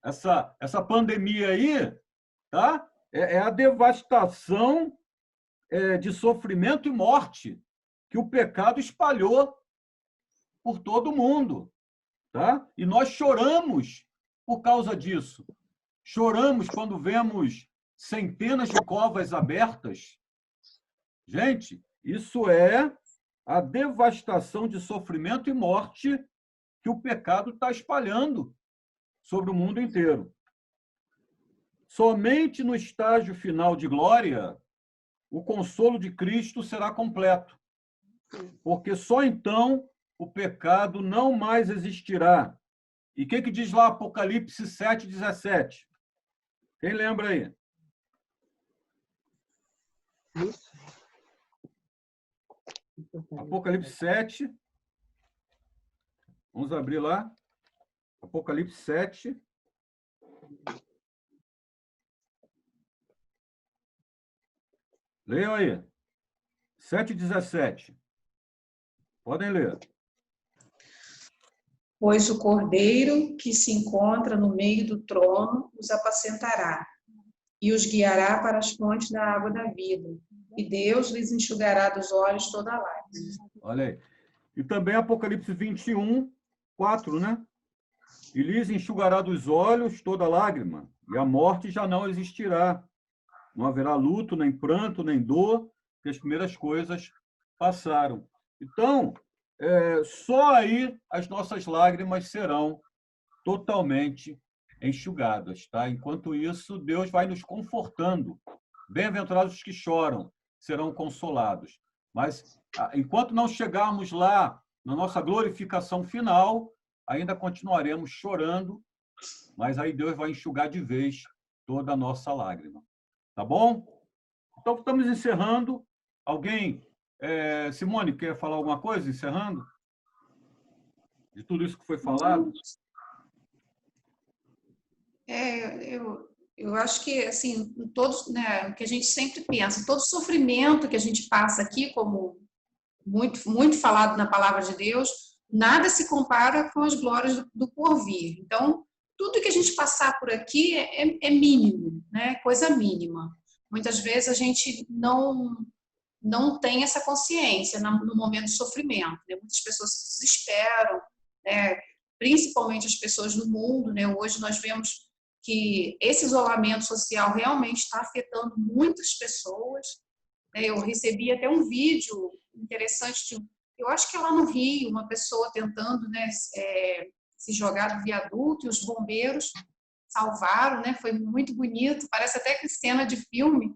Essa pandemia aí, tá? É a devastação de sofrimento e morte que o pecado espalhou por todo mundo, tá? E nós choramos por causa disso. Choramos quando vemos centenas de covas abertas. Gente, isso é a devastação de sofrimento e morte que o pecado está espalhando sobre o mundo inteiro. Somente no estágio final de glória, o consolo de Cristo será completo, porque só então o pecado não mais existirá. E o que diz lá Apocalipse 7:17? Quem lembra aí? Apocalipse 7. Vamos abrir lá. Apocalipse 7. Leiam aí. 7:17. Podem ler. Pois o cordeiro que se encontra no meio do trono os apacentará e os guiará para as fontes da água da vida, e Deus lhes enxugará dos olhos toda lágrima. Olha aí. E também Apocalipse 21:4, né? E lhes enxugará dos olhos toda lágrima, e a morte já não existirá. Não haverá luto, nem pranto, nem dor, porque as primeiras coisas passaram. Então, só aí as nossas lágrimas serão totalmente enxugadas, tá? Enquanto isso, Deus vai nos confortando. Bem-aventurados os que choram, serão consolados. Mas, enquanto não chegarmos lá na nossa glorificação final, ainda continuaremos chorando, mas aí Deus vai enxugar de vez toda a nossa lágrima. Tá bom? Então, estamos encerrando. Alguém, Simone, quer falar alguma coisa, encerrando? De tudo isso que foi falado? Eu acho que, assim, todos, né, o que a gente sempre pensa, todo sofrimento que a gente passa aqui, como muito, muito falado na palavra de Deus, nada se compara com as glórias do porvir. Então, tudo que a gente passar por aqui é mínimo, né? Coisa mínima. Muitas vezes a gente não tem essa consciência no momento do sofrimento, né? Muitas pessoas se desesperam, né? Principalmente as pessoas no mundo, né? Hoje nós vemos que esse isolamento social realmente está afetando muitas pessoas. Eu recebi até um vídeo interessante, eu acho que é lá no Rio, uma pessoa tentando, né, se jogar do viaduto, e os bombeiros salvaram, né? Foi muito bonito, parece até que cena de filme.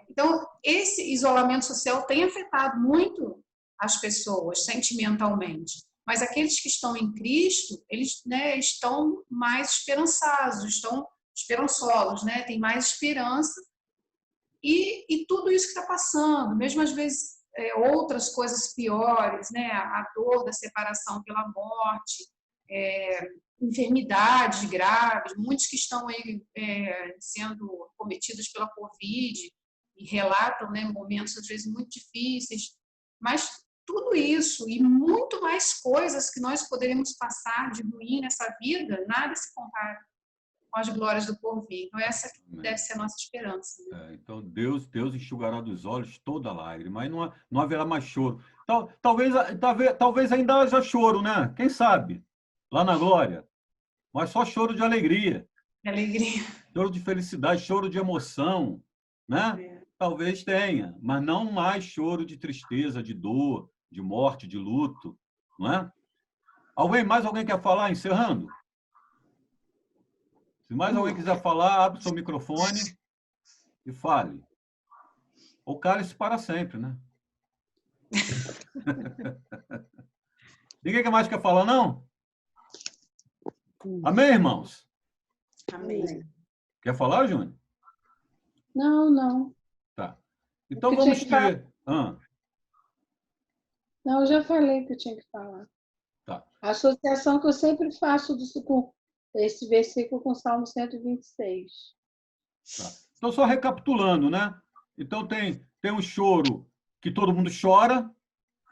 Então, esse isolamento social tem afetado muito as pessoas sentimentalmente, mas aqueles que estão em Cristo, eles, né, estão mais esperançosos, estão esperançosos, né? Tem mais esperança e tudo isso que está passando, mesmo às vezes outras coisas piores, né? A dor da separação pela morte, enfermidades graves, muitos que estão aí sendo cometidos pela Covid e relatam, né, momentos às vezes muito difíceis, mas tudo isso e muito mais coisas que nós poderíamos passar de ruim nessa vida, nada se compara com as glórias do porvir. Então essa deve ser a nossa esperança. Né? Então Deus enxugará dos olhos toda lágrima, aí não haverá mais choro. Talvez ainda haja choro, né? Quem sabe? Lá na glória. Mas só choro de alegria. De alegria. Choro de felicidade, choro de emoção, né? Talvez tenha, mas não mais choro de tristeza, de dor, de morte, de luto, não é? Mais alguém quer falar, encerrando? Se mais alguém quiser falar, abre seu microfone e fale. Ou cale-se para sempre, né? Ninguém mais quer falar, não? Amém, irmãos? Amém. Quer falar, Júnior? Não. Tá. Então vamos ter... Não, eu já falei que eu tinha que falar. Tá. A associação que eu sempre faço com esse versículo com o Salmo 126. Tá. Então, só recapitulando, né? Então, tem um choro que todo mundo chora,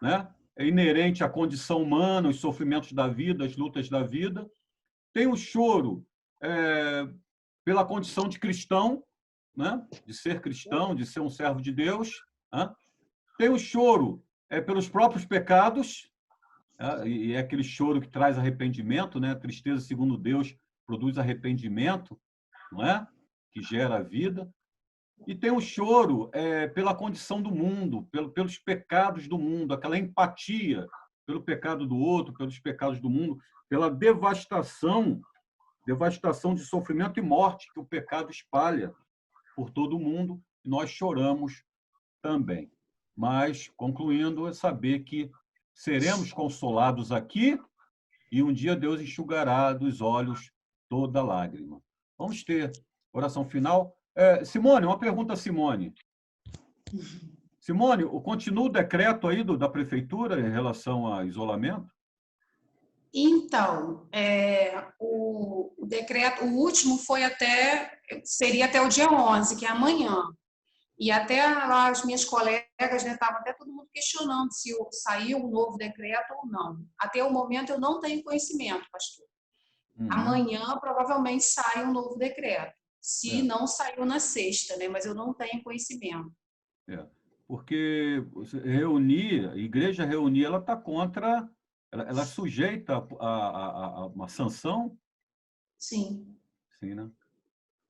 né? É inerente à condição humana, os sofrimentos da vida, as lutas da vida. Tem o choro pela condição de cristão, né? De ser cristão, de ser um servo de Deus. Né? Tem o choro pelos próprios pecados, E é aquele choro que traz arrependimento, né? Tristeza, segundo Deus, produz arrependimento, não é? Que gera a vida. E tem o choro pela condição do mundo, pelos pecados do mundo, aquela empatia pelo pecado do outro, pelos pecados do mundo, pela devastação de sofrimento e morte que o pecado espalha por todo o mundo. E nós choramos também. Mas, concluindo, é saber que seremos consolados aqui e um dia Deus enxugará dos olhos toda lágrima. Vamos ter oração final. Simone, uma pergunta a Simone. Simone, continua o decreto aí da prefeitura em relação a isolamento? Então, o decreto, o último seria até o dia 11, que é amanhã. E até lá as minhas colegas, né, estavam até todo mundo questionando se saiu um novo decreto ou não. Até o momento eu não tenho conhecimento, pastor. Amanhã provavelmente sai um novo decreto, se não saiu na sexta, né, mas eu não tenho conhecimento. Porque a igreja reunir, ela está contra, ela é sujeita a uma sanção? Sim. Sim, né?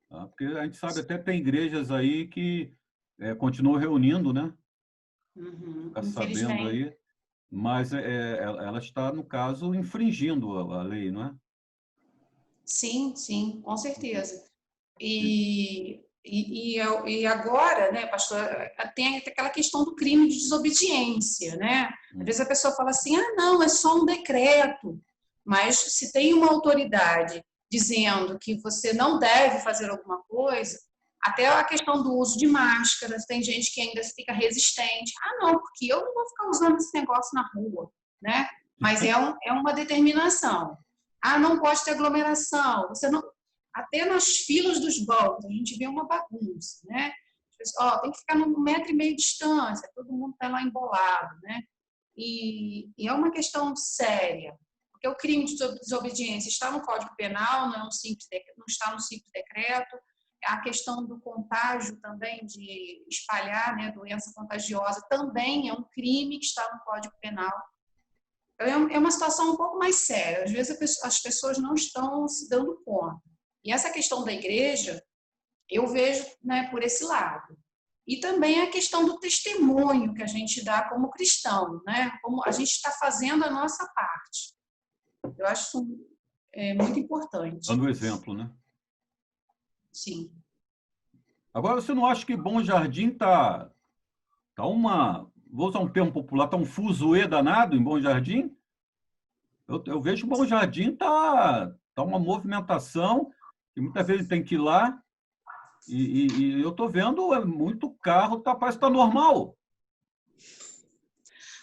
Porque a gente sabe, até tem igrejas aí que continuam reunindo, né? Fica sabendo aí, mas ela está, no caso, infringindo a lei, não é? Sim, sim, com certeza. E agora, né, pastor, tem aquela questão do crime de desobediência, né? Às vezes a pessoa fala assim, não, é só um decreto. Mas se tem uma autoridade dizendo que você não deve fazer alguma coisa, até a questão do uso de máscaras, tem gente que ainda fica resistente. Não, porque eu não vou ficar usando esse negócio na rua, né? Mas é uma determinação. Não pode ter aglomeração. Você não... Até nas filas dos bancos, a gente vê uma bagunça, né? Tem que ficar num 1,5 metro de distância, todo mundo está lá embolado, né? E é uma questão séria, porque o crime de desobediência está no Código Penal, não está no simples decreto. A questão do contágio também, de espalhar, né, doença contagiosa, também é um crime que está no Código Penal. É uma situação um pouco mais séria. Às vezes as pessoas não estão se dando conta. E essa questão da igreja, eu vejo, né, por esse lado. E também a questão do testemunho que a gente dá como cristão, né? Como a gente está fazendo a nossa parte. Eu acho isso muito importante. Dando exemplo, né? Sim. Agora, você não acha que Bom Jardim tá vou usar um termo popular, tá um fuzuê danado em Bom Jardim? Eu vejo que Bom Jardim tá uma movimentação, que muitas vezes tem que ir lá, e eu estou vendo muito carro, parece que está normal.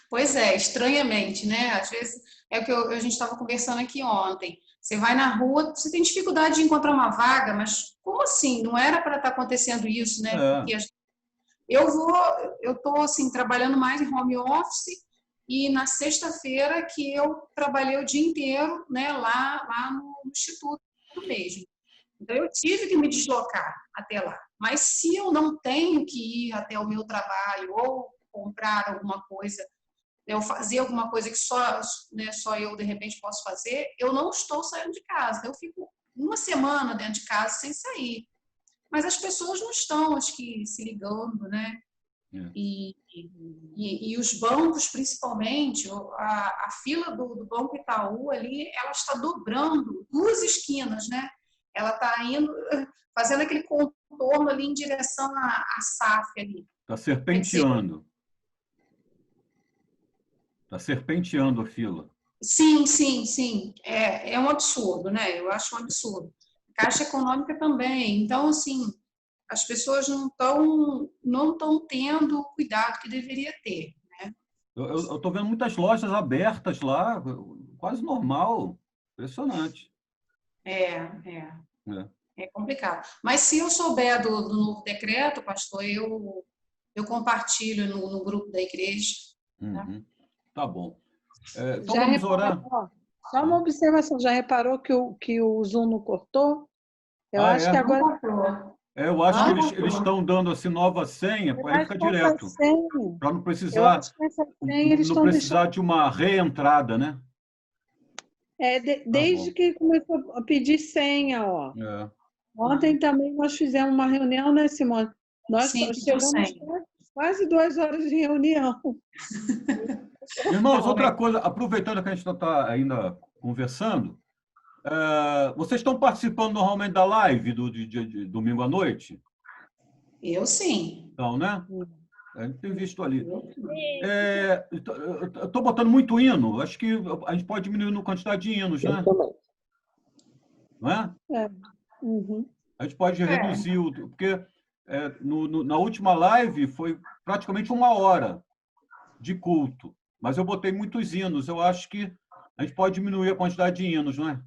Pois é, estranhamente, né? Às vezes, é o que a gente estava conversando aqui ontem. Você vai na rua, você tem dificuldade de encontrar uma vaga, mas como assim? Não era para estar acontecendo isso, né? Porque eu estou assim, trabalhando mais em home office, e na sexta-feira que eu trabalhei o dia inteiro, né, lá no Instituto mesmo. Então, eu tive que me deslocar até lá. Mas se eu não tenho que ir até o meu trabalho ou comprar alguma coisa, eu fazer alguma coisa que só eu, de repente, posso fazer, eu não estou saindo de casa. Eu fico uma semana dentro de casa sem sair. Mas as pessoas não estão, acho que, se ligando, né? E os bancos, principalmente, a fila do Banco Itaú ali, ela está dobrando 2 esquinas, né? Ela está indo, fazendo aquele contorno ali em direção à SAF ali. Está serpenteando. Está serpenteando a fila. Sim, sim, sim. É um absurdo, né? Eu acho um absurdo. Caixa Econômica também. Então, assim, as pessoas não estão tendo o cuidado que deveria ter, né? Eu estou vendo muitas lojas abertas lá, quase normal. Impressionante. É complicado. Mas se eu souber do novo decreto, pastor, eu compartilho no grupo da igreja. Tá bom. Então vamos orar. Só uma observação, já reparou que o Zoom não cortou? Eu acho que agora Eu acho que eles estão dando assim nova senha, Eu aí acho fica que essa direto, senha, para não eu precisar, acho que essa senha eles não estão precisar deixando. de uma reentrada, né? Tá Desde bom. que começou a pedir senha, ó. É. Ontem também nós fizemos uma reunião, né, Simone? Nós Sim, pediu chegamos senha. quase 2 horas de reunião. Irmãos, outra coisa, aproveitando que a gente está ainda conversando, vocês estão participando normalmente da live de domingo à noite? Eu sim. Então, né? A gente tem visto ali. Eu estou botando muito hino. Acho que a gente pode diminuir a quantidade de hinos, né? Não é? Uhum. A gente pode reduzir, porque na última live foi praticamente 1 hora de culto, mas eu botei muitos hinos. Eu acho que a gente pode diminuir a quantidade de hinos, não é?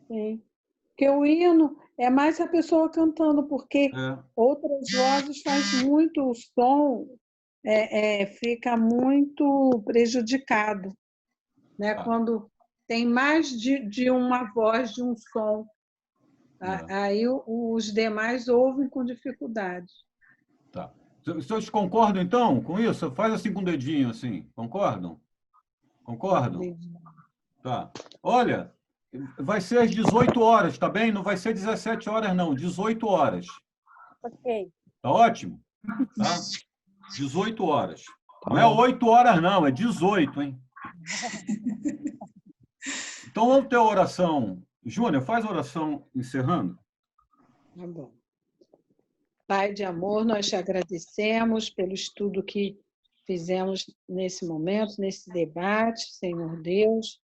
Sim. Porque o hino é mais a pessoa cantando, porque É. outras vozes faz muito o som, fica muito prejudicado, né? Tá. Quando tem mais de uma voz, de um som. Aí os demais ouvem com dificuldade. Tá. Vocês concordam, então, com isso? Faz assim com o dedinho, assim. Concordam? Concordam? Tá. Olha, vai ser às 18 horas, tá bem? Não vai ser 17 horas, não. 18 horas. Ok. Tá ótimo? Tá? 18 horas. Tá Não é bom. 8 horas, não. É 18, hein? Então, vamos ter a oração. Júnior, faz a oração encerrando. Tá bom. Pai de amor, nós te agradecemos pelo estudo que fizemos nesse momento, nesse debate, Senhor Deus,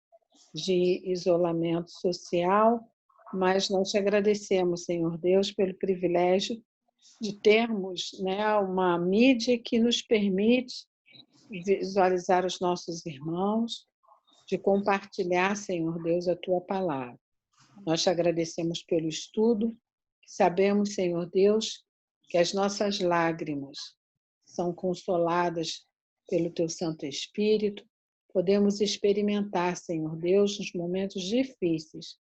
de isolamento social, mas nós te agradecemos, Senhor Deus, pelo privilégio de termos, né, uma mídia que nos permite visualizar os nossos irmãos, de compartilhar, Senhor Deus, a tua palavra. Nós te agradecemos pelo estudo, sabemos, Senhor Deus, que as nossas lágrimas são consoladas pelo teu Santo Espírito. Podemos experimentar, Senhor Deus, nos momentos difíceis,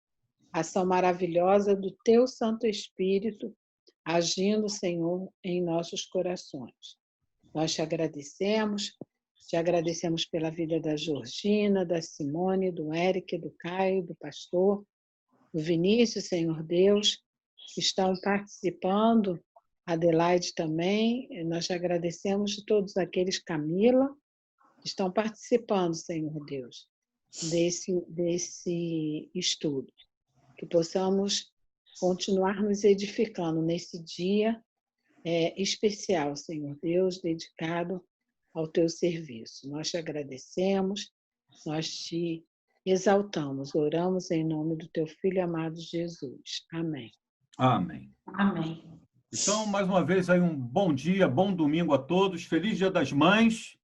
a ação maravilhosa do teu Santo Espírito agindo, Senhor, em nossos corações. Nós te agradecemos pela vida da Georgina, da Simone, do Eric, do Caio, do pastor, do Vinícius, Senhor Deus, que estão participando, Adelaide também. Nós te agradecemos de todos aqueles, Camila, que estão participando, Senhor Deus, desse estudo. Que possamos continuar nos edificando nesse dia especial, Senhor Deus, dedicado ao teu serviço. Nós te agradecemos, nós te exaltamos, oramos em nome do teu Filho amado Jesus. Amém. Amém. Amém. Então, mais uma vez, aí um bom dia, bom domingo a todos. Feliz Dia das Mães.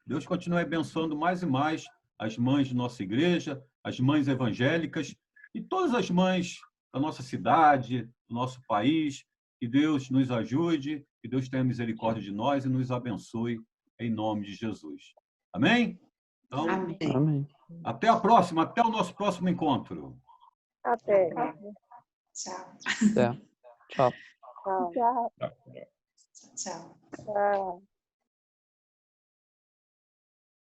Deus continue abençoando mais e mais as mães de nossa igreja, as mães evangélicas e todas as mães da nossa cidade, do nosso país. Que Deus nos ajude, que Deus tenha misericórdia de nós e nos abençoe em nome de Jesus. Amém? Então, Amém. Amém. até a próxima, até o nosso próximo encontro. Até. Tchau. Até. Tchau. Tchau. Tchau. Tchau.